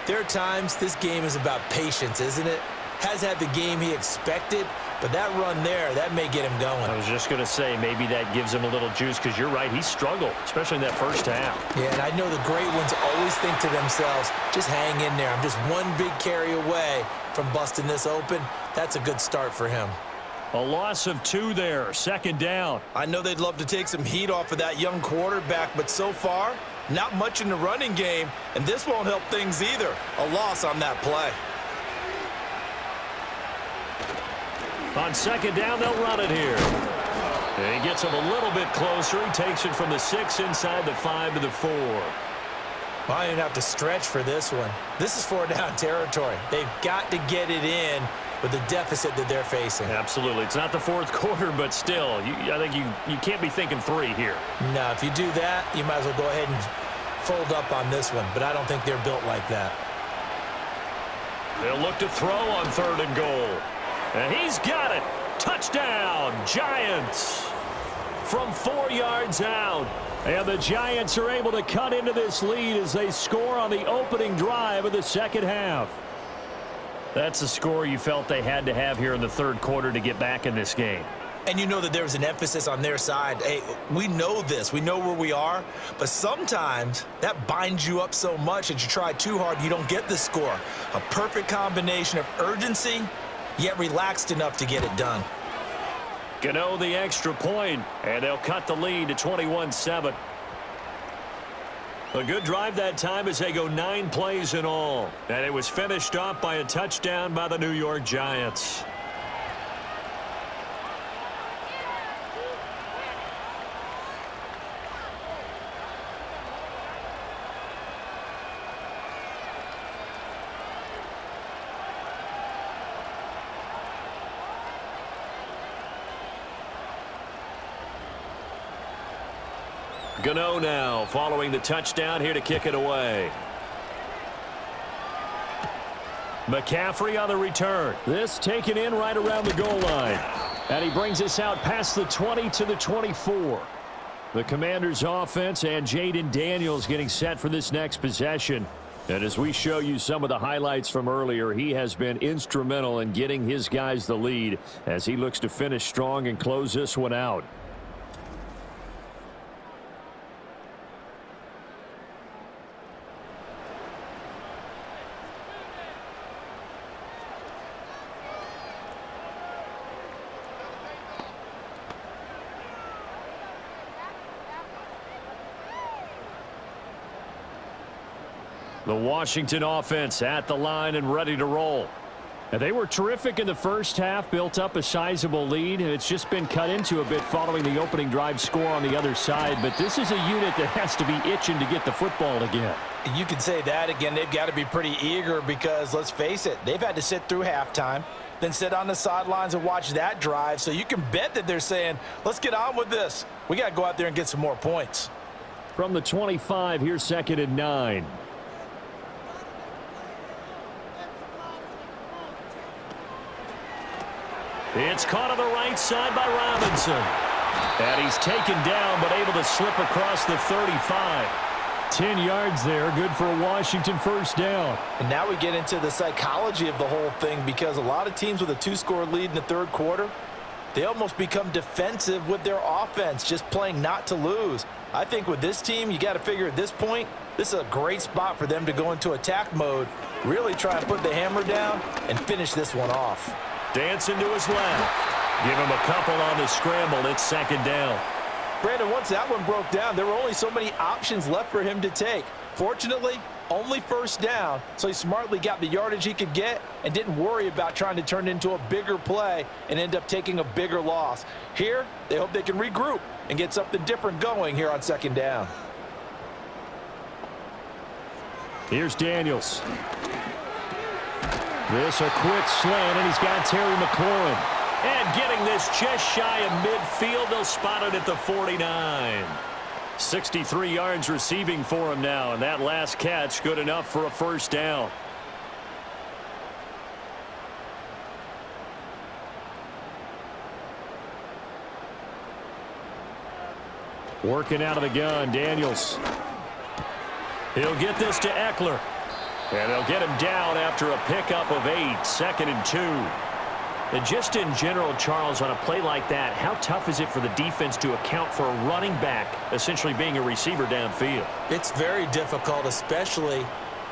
Speaker 4: there are times this game is about patience, isn't it? Has had the game he expected, but that run there, that may get him going.
Speaker 3: I was just going to say, maybe that gives him a little juice, because you're right, he struggled, especially in that first half.
Speaker 4: Yeah, and I know the great ones always think to themselves, just hang in there. I'm just one big carry away from busting this open. That's a good start for him.
Speaker 3: A loss of 2 there, 2nd down.
Speaker 4: I know they'd love to take some heat off of that young quarterback, but so far, not much in the running game, and this won't help things either. A loss on that play.
Speaker 3: On 2nd down, they'll run it here. And he gets him a little bit closer. He takes it from the 6 inside the 5 to the 4.
Speaker 4: Well, I didn't have to stretch for this one. This is 4-down territory. They've got to get it in with the deficit that they're facing.
Speaker 3: Absolutely. It's not the 4th quarter, but still, I think you can't be thinking 3 here.
Speaker 4: No, if you do that, you might as well go ahead and fold up on this one, but I don't think they're built like that.
Speaker 3: They'll look to throw on 3rd and goal. And he's got it. Touchdown, Giants. From 4 yards out.
Speaker 2: And the Giants are able to cut into this lead as they score on the opening drive of the second half.
Speaker 3: That's a score you felt they had to have here in the 3rd quarter to get back in this game.
Speaker 4: And you know that there's an emphasis on their side. Hey, we know this. We know where we are. But sometimes that binds you up so much that you try too hard, you don't get the score. A perfect combination of urgency, yet relaxed enough to get it done.
Speaker 3: Gano the extra point, and they'll cut the lead to 21-7. A good drive that time as they go 9 plays in all. And it was finished off by a touchdown by the New York Giants. Gano now following the touchdown here to kick it away. McCaffrey on the return.
Speaker 2: This taken in right around the goal line. And he brings us out past the 20 to the 24. The Commanders offense and Jaden Daniels getting set for this next possession. And as we show you some of the highlights from earlier, he has been instrumental in getting his guys the lead as he looks to finish strong and close this one out. The Washington offense at the line and ready to roll. And they were terrific in the first half, built up a sizable lead. It's just been cut into a bit following the opening drive score on the other side. But this is a unit that has to be itching to get the football again.
Speaker 4: You can say that again. They've got to be pretty eager because, let's face it, they've had to sit through halftime, then sit on the sidelines and watch that drive. So you can bet that they're saying, let's get on with this. We got to go out there and get some more points.
Speaker 2: From the 25, here's 2nd and 9.
Speaker 3: It's caught on the right side by Robinson.
Speaker 2: And he's taken down, but able to slip across the 35. 10 yards there, good for a Washington first down.
Speaker 4: And now we get into the psychology of the whole thing because a lot of teams with a 2-score lead in the third quarter, they almost become defensive with their offense, just playing not to lose. I think with this team, you got to figure at this point, this is a great spot for them to go into attack mode, really try and put the hammer down and finish this one off.
Speaker 3: Dancing to his left. Give him a couple on the scramble. It's 2nd down.
Speaker 4: Brandon, once that one broke down, there were only so many options left for him to take. Fortunately, only first down, so he smartly got the yardage he could get and didn't worry about trying to turn it into a bigger play and end up taking a bigger loss. Here, they hope they can regroup and get something different going here on 2nd down.
Speaker 2: Here's Daniels. This a quick slant, and he's got Terry McLaurin.
Speaker 3: And getting this just shy of midfield, they'll spot it at the 49. 63 yards receiving for him now, and that last catch good enough for a first down.
Speaker 2: Working out of the gun, Daniels.
Speaker 3: He'll get this to Eckler. And they'll get him down after a pickup of 8, 2nd and 2. And just in general, Charles, on a play like that, how tough is it for the defense to account for a running back essentially being a receiver downfield?
Speaker 4: It's very difficult, especially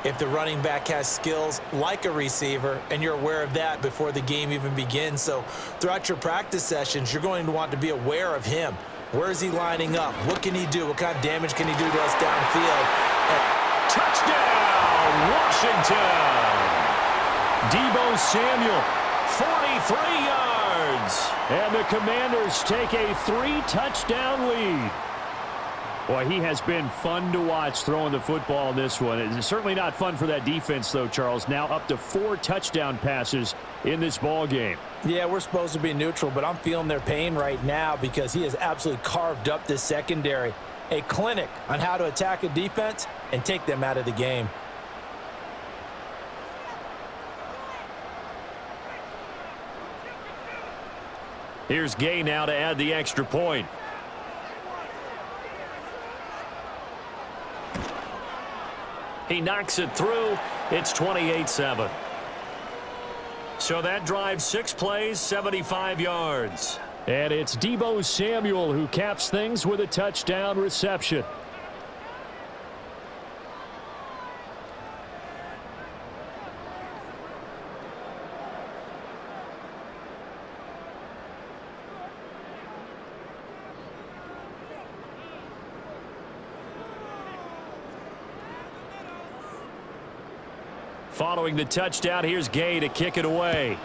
Speaker 4: if the running back has skills like a receiver, and you're aware of that before the game even begins. So throughout your practice sessions, you're going to want to be aware of him. Where is he lining up? What can he do? What kind of damage can he do to us downfield?
Speaker 3: Touchdown, Washington!
Speaker 2: Deebo Samuel.
Speaker 3: 43 yards.
Speaker 2: And the Commanders take a 3-touchdown lead. Boy, he has been fun to watch throwing the football in this one. It's certainly not fun for that defense, though, Charles. Now up to 4 touchdown passes in this ball game.
Speaker 4: Yeah, we're supposed to be neutral, but I'm feeling their pain right now because he has absolutely carved up this secondary. A clinic on how to attack a defense and take them out of the game.
Speaker 3: Here's Gay now to add the extra point. He knocks it through. It's 28-7. So that drives 6 plays, 75 yards.
Speaker 2: And it's Deebo Samuel who caps things with a touchdown reception.
Speaker 3: Following the touchdown, here's Gay to kick it away.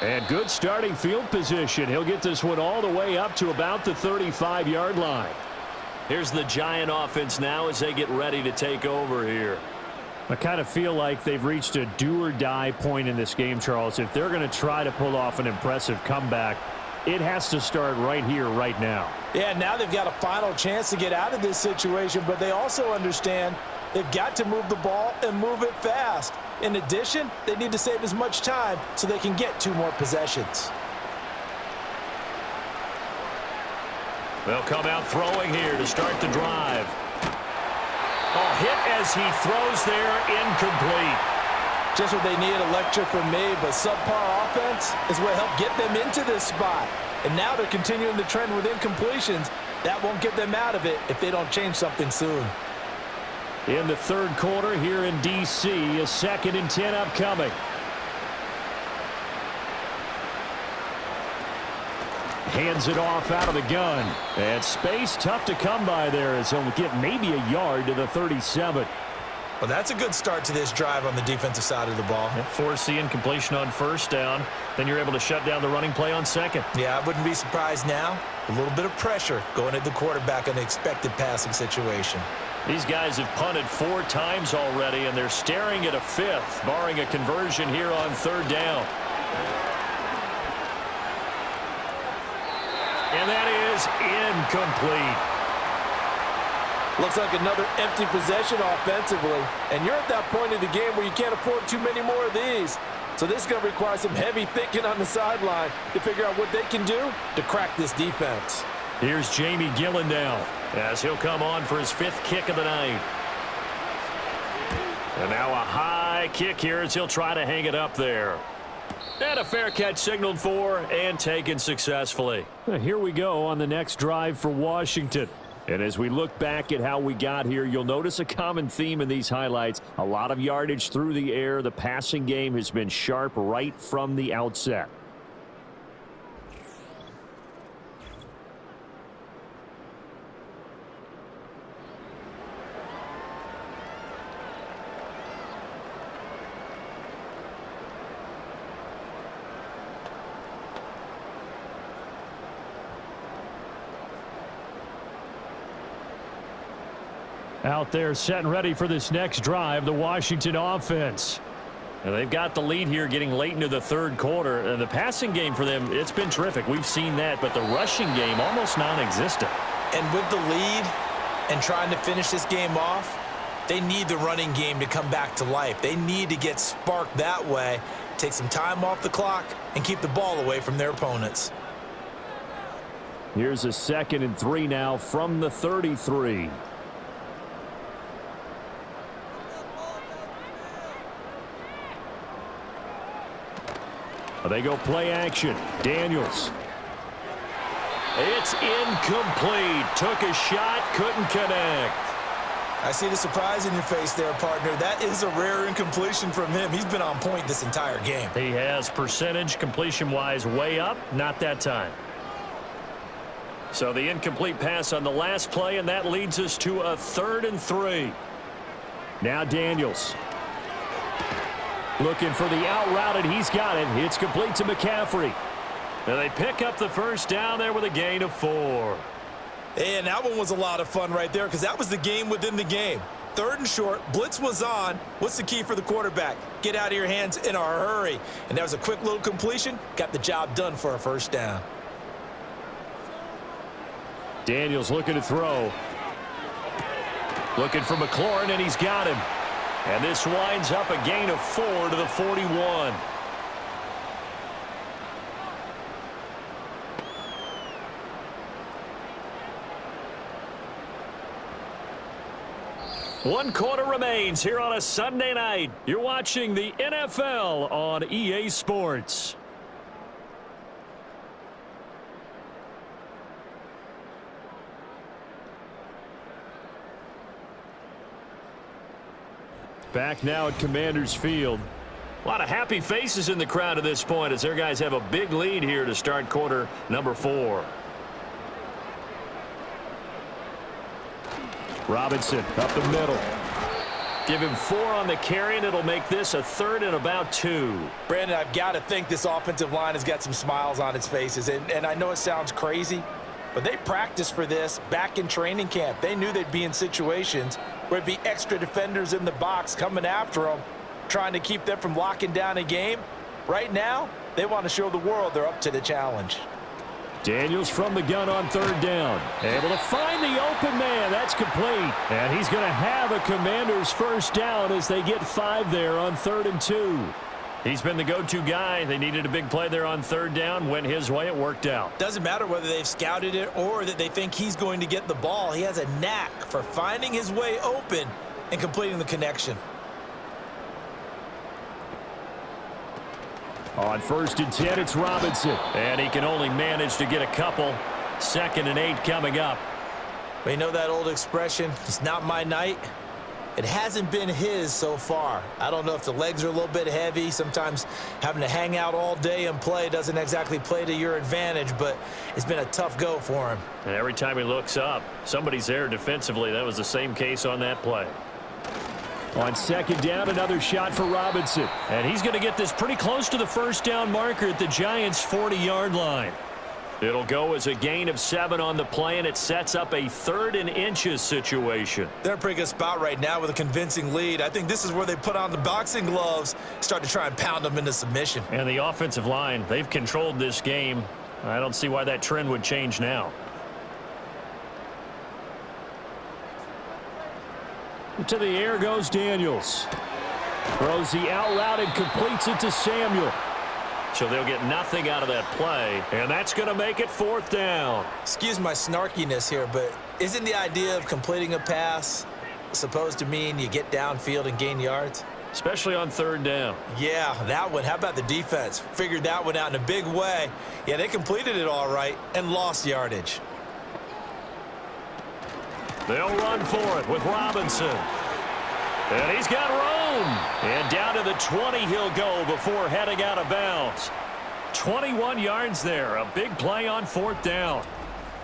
Speaker 3: And good starting field position. He'll get this one all the way up to about the 35-yard line. Here's the Giant offense now as they get ready to take over here.
Speaker 2: I kind of feel like they've reached a do-or-die point in this game, Charles. If they're going to try to pull off an impressive comeback, it has to start right here, right now.
Speaker 4: Yeah, now they've got a final chance to get out of this situation, but they also understand they've got to move the ball and move it fast. In addition, they need to save as much time so they can get 2 more possessions.
Speaker 3: They'll come out throwing here to start the drive. Oh, hit as he throws there, incomplete.
Speaker 4: Just what they need, a lecture from me, but subpar offense is what helped get them into this spot. And now they're continuing the trend with incompletions. That won't get them out of it if they don't change something soon.
Speaker 2: In the third quarter here in D.C., a 2nd and 10 upcoming. Hands it off out of the gun. And space tough to come by there as he'll get maybe a yard to the 37.
Speaker 4: Well, that's a good start to this drive on the defensive side of the ball.
Speaker 3: Force the incompletion on first down. Then you're able to shut down the running play on second.
Speaker 4: Yeah, I wouldn't be surprised now. A little bit of pressure going at the quarterback in an expected passing situation.
Speaker 3: These guys have punted 4 times already, and they're staring at a 5th, barring a conversion here on third down. And that is incomplete.
Speaker 4: Looks like another empty possession offensively. And you're at that point in the game where you can't afford too many more of these. So this is going to require some heavy thinking on the sideline to figure out what they can do to crack this defense.
Speaker 3: Here's Jamie Gillen now as he'll come on for his 5th kick of the night. And now a high kick here as he'll try to hang it up there. And a fair catch signaled for and taken successfully.
Speaker 2: Here we go on the next drive for Washington. And as we look back at how we got here, you'll notice a common theme in these highlights. A lot of yardage through the air. The passing game has been sharp right from the outset. Out there set and ready for this next drive, the Washington offense.
Speaker 3: And they've got the lead here getting late into the third quarter. And the passing game for them, it's been terrific. We've seen that, but the rushing game almost non-existent.
Speaker 4: And with the lead and trying to finish this game off, they need the running game to come back to life. They need to get sparked that way, take some time off the clock, and keep the ball away from their opponents.
Speaker 2: Here's a 2nd and 3 now from the 33. They go play action. Daniels.
Speaker 3: It's incomplete. Took a shot, couldn't connect.
Speaker 4: I see the surprise in your face there, partner. That is a rare incompletion from him. He's been on point this entire game.
Speaker 3: He has percentage completion-wise way up. Not that time. So the incomplete pass on the last play, and that leads us to a 3rd and 3.
Speaker 2: Now Daniels. Looking for the out route, and he's got it. It's complete to McCaffrey.
Speaker 3: And they pick up the first down there with a gain of 4.
Speaker 4: And that one was a lot of fun right there because that was the game within the game. 3rd and short, blitz was on. What's the key for the quarterback? Get out of your hands in a hurry. And that was a quick little completion. Got the job done for a first down.
Speaker 2: Daniels looking to throw.
Speaker 3: Looking for McLaurin, and he's got him. And this winds up a gain of 4 to the 41. One quarter remains here on a Sunday night. You're watching the NFL on EA Sports.
Speaker 2: Back now at Commanders Field.
Speaker 3: A lot of happy faces in the crowd at this point as their guys have a big lead here to start quarter number 4.
Speaker 2: Robinson up the middle.
Speaker 3: Give him 4 on the carry, and it'll make this a 3rd and about 2.
Speaker 4: Brandon, I've got to think this offensive line has got some smiles on its faces. And I know it sounds crazy, but they practiced for this back in training camp. They knew they'd be in situations where it'd be extra defenders in the box coming after them, trying to keep them from locking down a game. Right now, they want to show the world they're up to the challenge.
Speaker 2: Daniels from the gun on 3rd down. Able to find the open man. That's complete. And he's going to have a Commanders first down as they get 5 there on 3rd and 2.
Speaker 3: He's been the go-to guy. They needed a big play there on 3rd down. Went his way. It worked out.
Speaker 4: Doesn't matter whether they've scouted it or that they think he's going to get the ball. He has a knack for finding his way open and completing the connection.
Speaker 2: On 1st and 10, it's Robinson.
Speaker 3: And he can only manage to get a couple. 2nd and 8 coming up.
Speaker 4: We know that old expression, it's not my night. It hasn't been his so far. I don't know if the legs are a little bit heavy. Sometimes having to hang out all day and play doesn't exactly play to your advantage, but it's been a tough go for him.
Speaker 3: And every time he looks up, somebody's there defensively. That was the same case on that play.
Speaker 2: On 2nd down, another shot for Robinson.
Speaker 3: And he's going to get this pretty close to the first down marker at the Giants' 40-yard line. It'll go as a gain of 7 on the play, and it sets up a 3rd and inches situation.
Speaker 4: They're in a pretty good spot right now with a convincing lead. I think this is where they put on the boxing gloves, start to try and pound them into submission.
Speaker 3: And the offensive line, they've controlled this game. I don't see why that trend would change now.
Speaker 2: To the air goes Daniels. Throws the out route and completes it to Samuel.
Speaker 3: So they'll get nothing out of that play, and that's going to make it 4th down.
Speaker 4: Excuse my snarkiness here, but isn't the idea of completing a pass supposed to mean you get downfield and gain yards?
Speaker 3: Especially on 3rd down.
Speaker 4: Yeah, that one. How about the defense? Figured that one out in a big way. Yeah, they completed it all right and lost yardage.
Speaker 3: They'll run for it with Robinson. And he's got room. And down to the 20 he'll go before heading out of bounds. 21 yards there. A big play on 4th down.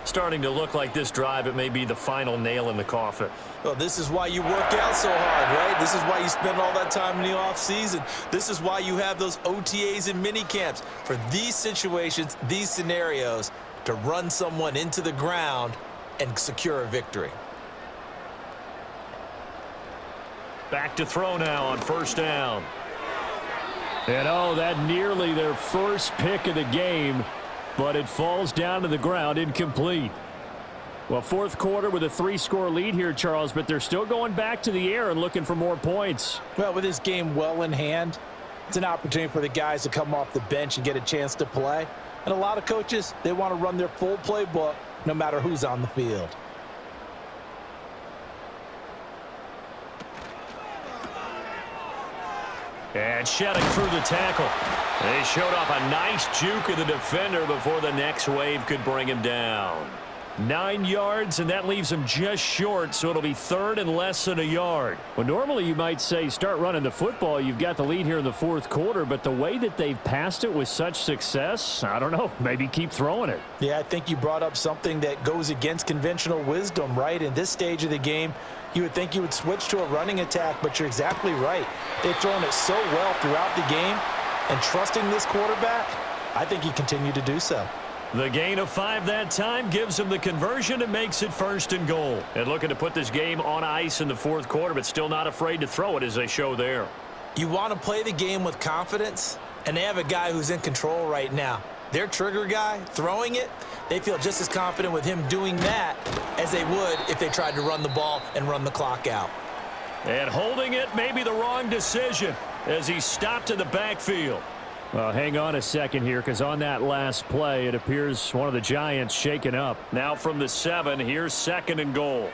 Speaker 3: Starting to look like this drive, it may be the final nail in the coffin.
Speaker 4: Well, this is why you work out so hard, right? This is why you spend all that time in the offseason. This is why you have those OTAs and mini camps. For these situations, these scenarios, to run someone into the ground and secure a victory.
Speaker 3: Back to throw now on 1st down.
Speaker 2: And oh, that nearly their first pick of the game, but it falls down to the ground, incomplete. Well, 4th quarter with a 3-score lead here, Charles, but they're still going back to the air and looking for more points.
Speaker 4: Well, with this game well in hand, it's an opportunity for the guys to come off the bench and get a chance to play. And a lot of coaches, they want to run their full playbook no matter who's on the field.
Speaker 3: And shedding through the tackle. They showed off a nice juke of the defender before the next wave could bring him down.
Speaker 2: 9 yards, and that leaves him just short, so it'll be 3rd and less than a yard. Well, normally you might say start running the football. You've got the lead here in the 4th quarter, but the way that they've passed it with such success, I don't know, maybe keep throwing it.
Speaker 4: Yeah, I think you brought up something that goes against conventional wisdom, right? In this stage of the game, you would think you would switch to a running attack, but you're exactly right. They've thrown it so well throughout the game, and trusting this quarterback, I think he continued to do so.
Speaker 3: The gain of 5 that time gives him the conversion and makes it 1st and goal. And looking to put this game on ice in the 4th quarter, but still not afraid to throw it as they show there.
Speaker 4: You want to play the game with confidence, and they have a guy who's in control right now. Their trigger guy, throwing it, they feel just as confident with him doing that as they would if they tried to run the ball and run the clock out.
Speaker 3: And holding it may be the wrong decision as he stopped in the backfield.
Speaker 2: Well, hang on a second here, because on that last play, it appears one of the Giants shaken up.
Speaker 3: Now from the 7, here's 2nd and goal.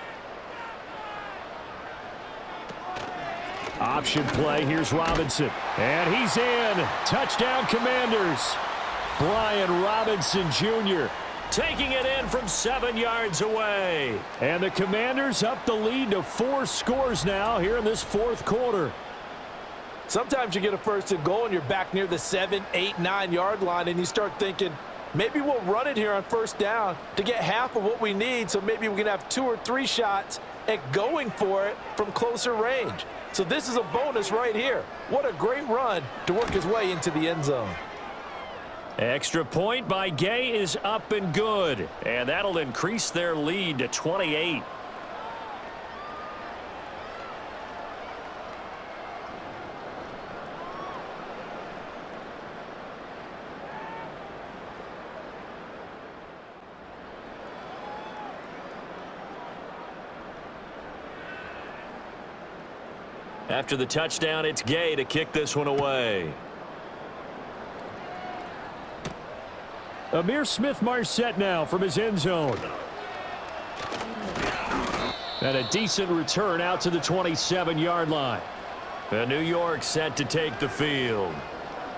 Speaker 2: Option play, here's Robinson. And he's in. Touchdown, Commanders. Brian Robinson Jr.
Speaker 3: taking it in from 7 yards away.
Speaker 2: And the Commanders up the lead to 4 scores now here in this 4th quarter.
Speaker 4: Sometimes you get a 1st and goal and you're back near the 7, 8, 9 yard line and you start thinking, maybe we'll run it here on 1st down to get half of what we need, so maybe we can have 2 or 3 shots at going for it from closer range. So this is a bonus right here. What a great run to work his way into the end zone.
Speaker 3: Extra point by Gay is up and good. And that'll increase their lead to 28. After the touchdown, it's Gay to kick this one away.
Speaker 2: Amir Smith-Marset now from his end zone. And a decent return out to the 27-yard line.
Speaker 3: And New York set to take the field.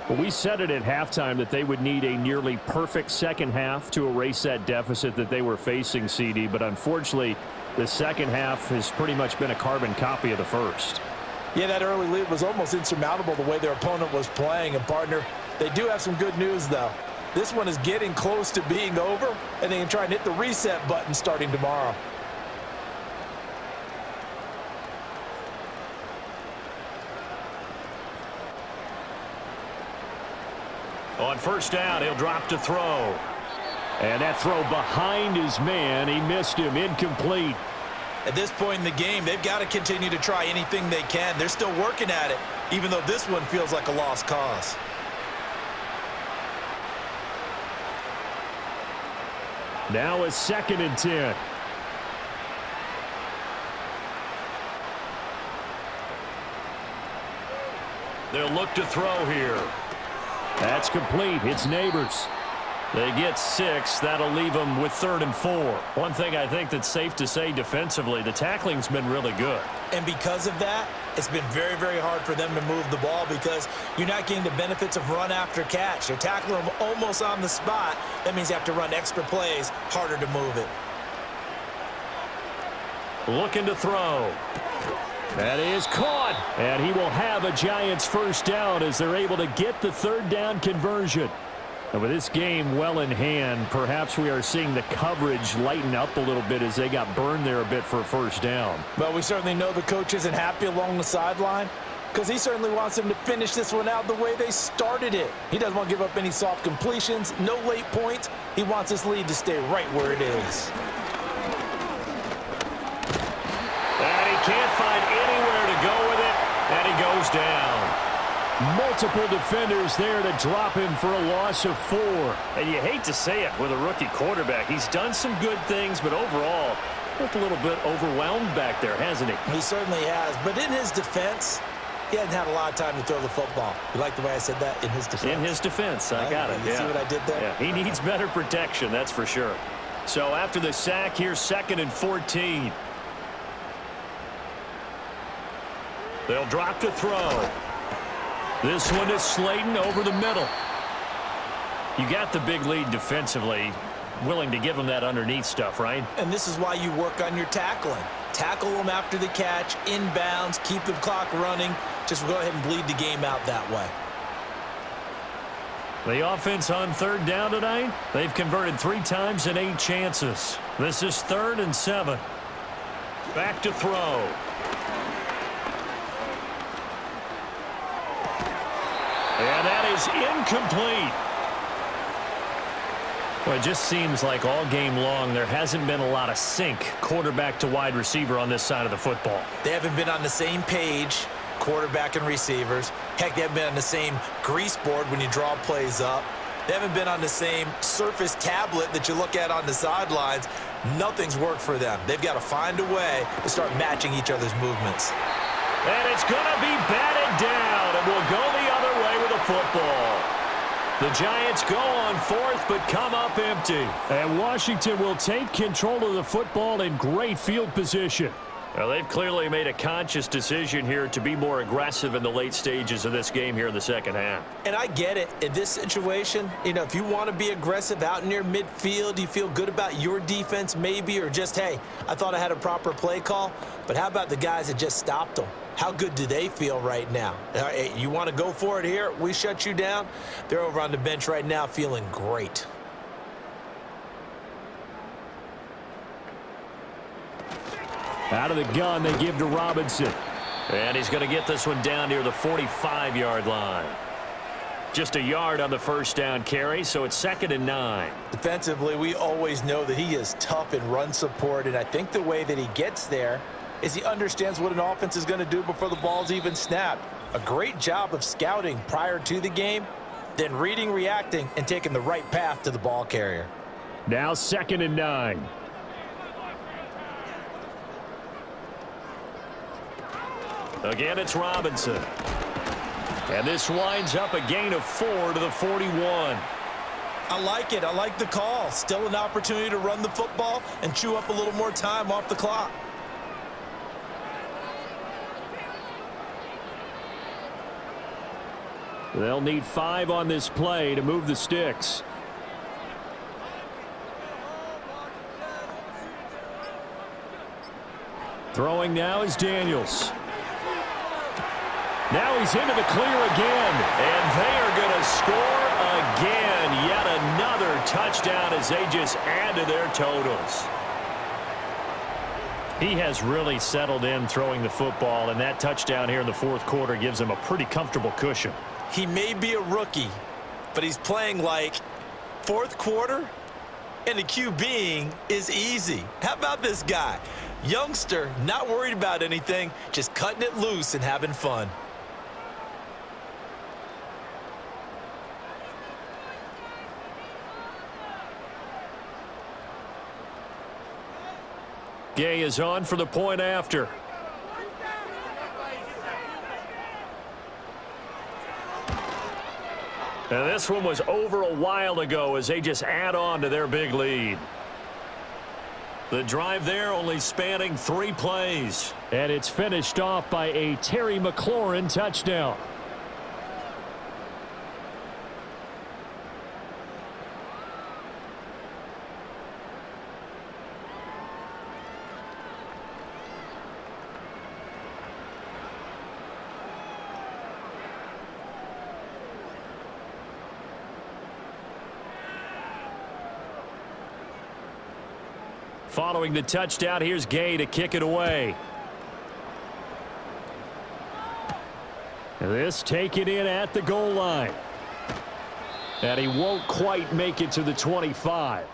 Speaker 2: Well, we said it at halftime that they would need a nearly perfect second half to erase that deficit that they were facing, CD. But unfortunately, the second half has pretty much been a carbon copy of the first.
Speaker 4: Yeah, that early lead was almost insurmountable the way their opponent was playing. And, partner, they do have some good news, though. This one is getting close to being over, and they can try and hit the reset button starting tomorrow.
Speaker 3: On first down, he'll drop to throw.
Speaker 2: And that throw behind his man, he missed him, incomplete.
Speaker 4: At this point in the game, they've got to continue to try anything they can. They're still working at it, even though this one feels like a lost cause.
Speaker 2: Now a 2nd and 10.
Speaker 3: They'll look to throw here.
Speaker 2: That's complete. It's Neighbors.
Speaker 3: They get 6. That'll leave them with 3rd and 4. One thing I think that's safe to say defensively, the tackling's been really good.
Speaker 4: And because of that, it's been very, very hard for them to move the ball because you're not getting the benefits of run after catch. You're tackling them almost on the spot. That means you have to run extra plays, harder to move it.
Speaker 3: Looking to throw.
Speaker 2: That is caught. And he will have a Giants first down as they're able to get the 3rd down conversion. And with this game well in hand, perhaps we are seeing the coverage lighten up a little bit as they got burned there a bit for a first down.
Speaker 4: Well, we certainly know the coach isn't happy along the sideline because he certainly wants them to finish this one out the way they started it. He doesn't want to give up any soft completions, no late points. He wants this lead to stay right where it is.
Speaker 3: And he can't find anywhere to go with it, and he goes down.
Speaker 2: Multiple defenders there to drop him for a loss of 4.
Speaker 3: And you hate to say it with a rookie quarterback. He's done some good things, but overall, looked a little bit overwhelmed back there, hasn't he?
Speaker 4: He certainly has. But in his defense, he hasn't had a lot of time to throw the football. You like the way I said that? In his defense.
Speaker 3: In his defense. I got it.
Speaker 4: You see what I did there?
Speaker 3: Yeah, he needs better protection, that's for sure. So after the sack, here's 2nd and 14. They'll drop to throw. This one is Slayton over the middle. You got the big lead defensively. Willing to give them that underneath stuff, right?
Speaker 4: And this is why you work on your tackling. Tackle them after the catch, inbounds, keep the clock running. Just go ahead and bleed the game out that way.
Speaker 3: The offense on 3rd down tonight, they've converted 3 times in 8 chances. This is 3rd and 7. Back to throw. And that is incomplete. Well, it just seems like all game long there hasn't been a lot of sync quarterback to wide receiver on this side of the football.
Speaker 4: They haven't been on the same page, quarterback and receivers. Heck, they haven't been on the same grease board when you draw plays up. They haven't been on the same Surface tablet that you look at on the sidelines. Nothing's worked for them. They've got to find a way to start matching each other's movements.
Speaker 3: And it's going to be batted down, and we'll go the other way with the football. The Giants go on 4th, but come up empty.
Speaker 2: And Washington will take control of the football in great field position.
Speaker 3: Well, they've clearly made a conscious decision here to be more aggressive in the late stages of this game here in the second half.
Speaker 4: And I get it. In this situation, if you want to be aggressive out near midfield, you feel good about your defense maybe, or just, hey, I thought I had a proper play call. But how about the guys that just stopped them? How good do they feel right now? You want to go for it here? We shut you down. They're over on the bench right now feeling great.
Speaker 2: Out of the gun, they give to Robinson.
Speaker 3: And he's going to get this one down near the 45-yard line. Just a yard on the first down carry, so it's 2nd and 9.
Speaker 4: Defensively, we always know that he is tough in run support, and I think the way that he gets there is he understands what an offense is going to do before the ball's even snapped. A great job of scouting prior to the game, then reading, reacting, and taking the right path to the ball carrier.
Speaker 2: Now 2nd and 9.
Speaker 3: Again, it's Robinson. And this winds up a gain of 4 to the 41.
Speaker 4: I like it. I like the call. Still an opportunity to run the football and chew up a little more time off the clock.
Speaker 2: They'll need 5 on this play to move the sticks. Throwing now is Daniels. Now he's into the clear again.
Speaker 3: And they are going to score again. Yet another touchdown as they just add to their totals.
Speaker 2: He has really settled in throwing the football, and that touchdown here in the fourth quarter gives him a pretty comfortable cushion.
Speaker 4: He may be a rookie, but he's playing like fourth quarter, and the QBing is easy. How about this guy? Youngster, not worried about anything, just cutting it loose and having fun.
Speaker 2: Gay is on for the point after.
Speaker 3: And this one was over a while ago as they just add on to their big lead. The drive there only spanning 3 plays.
Speaker 2: And it's finished off by a Terry McLaurin touchdown. Following the touchdown, here's Gay to kick it away. This taken in at the goal line. And he won't quite make it to the 25.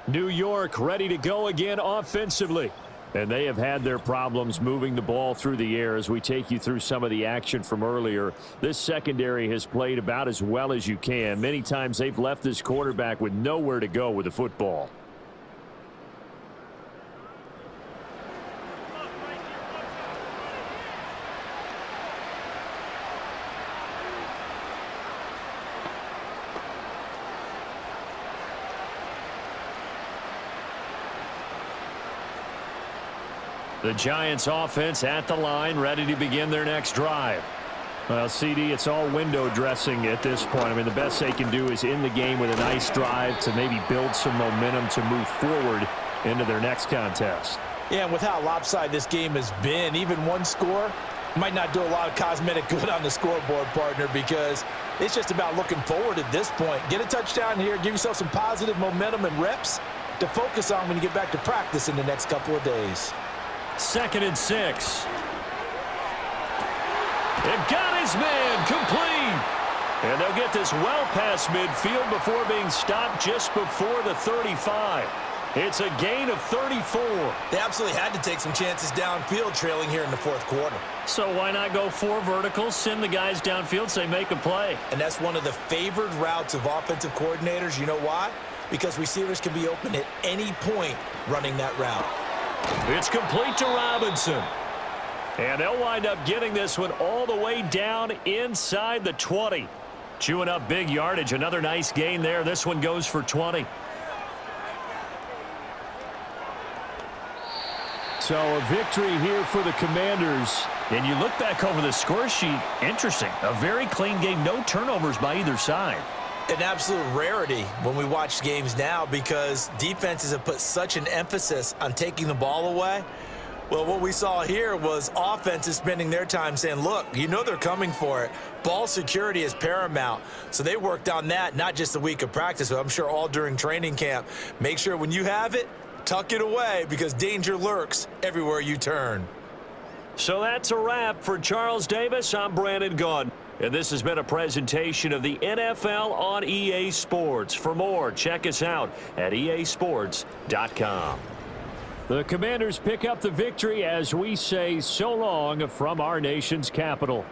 Speaker 2: New York ready to go again offensively. And they have had their problems moving the ball through the air as we take you through some of the action from earlier. This secondary has played about as well as you can. Many times they've left this quarterback with nowhere to go with the football. The Giants offense at the line, ready to begin their next drive. Well, CD, it's all window dressing at this point. I mean, the best they can do is in the game with a nice drive to maybe build some momentum to move forward into their next contest.
Speaker 4: Yeah, and with how lopsided this game has been, even one score might not do a lot of cosmetic good on the scoreboard, partner, because it's just about looking forward at this point. Get a touchdown here, give yourself some positive momentum and reps to focus on when you get back to practice in the next couple of days.
Speaker 2: 2nd and 6. It got his man complete.
Speaker 3: And they'll get this well past midfield before being stopped just before the 35. It's a gain of 34.
Speaker 4: They absolutely had to take some chances downfield trailing here in the fourth quarter.
Speaker 3: So why not go 4 verticals, send the guys downfield, say make a play.
Speaker 4: And that's one of the favored routes of offensive coordinators. You know why? Because receivers can be open at any point running that route.
Speaker 3: It's complete to Robinson. And they'll wind up getting this one all the way down inside the 20. Chewing up big yardage. Another nice gain there. This one goes for 20.
Speaker 2: So a victory here for the Commanders.
Speaker 3: And you look back over the score sheet, interesting. A very clean game, no turnovers by either side.
Speaker 4: An absolute rarity when we watch games now because defenses have put such an emphasis on taking the ball away. Well, what we saw here was offenses spending their time saying, look, you know they're coming for it. Ball security is paramount. So they worked on that, not just the week of practice, but I'm sure all during training camp. Make sure when you have it, tuck it away because danger lurks everywhere you turn.
Speaker 3: So that's a wrap for Charles Davis. I'm Brandon Gaudin. And this has been a presentation of the NFL on EA Sports. For more, check us out at easports.com.
Speaker 2: The Commanders pick up the victory as we say so long from our nation's capital.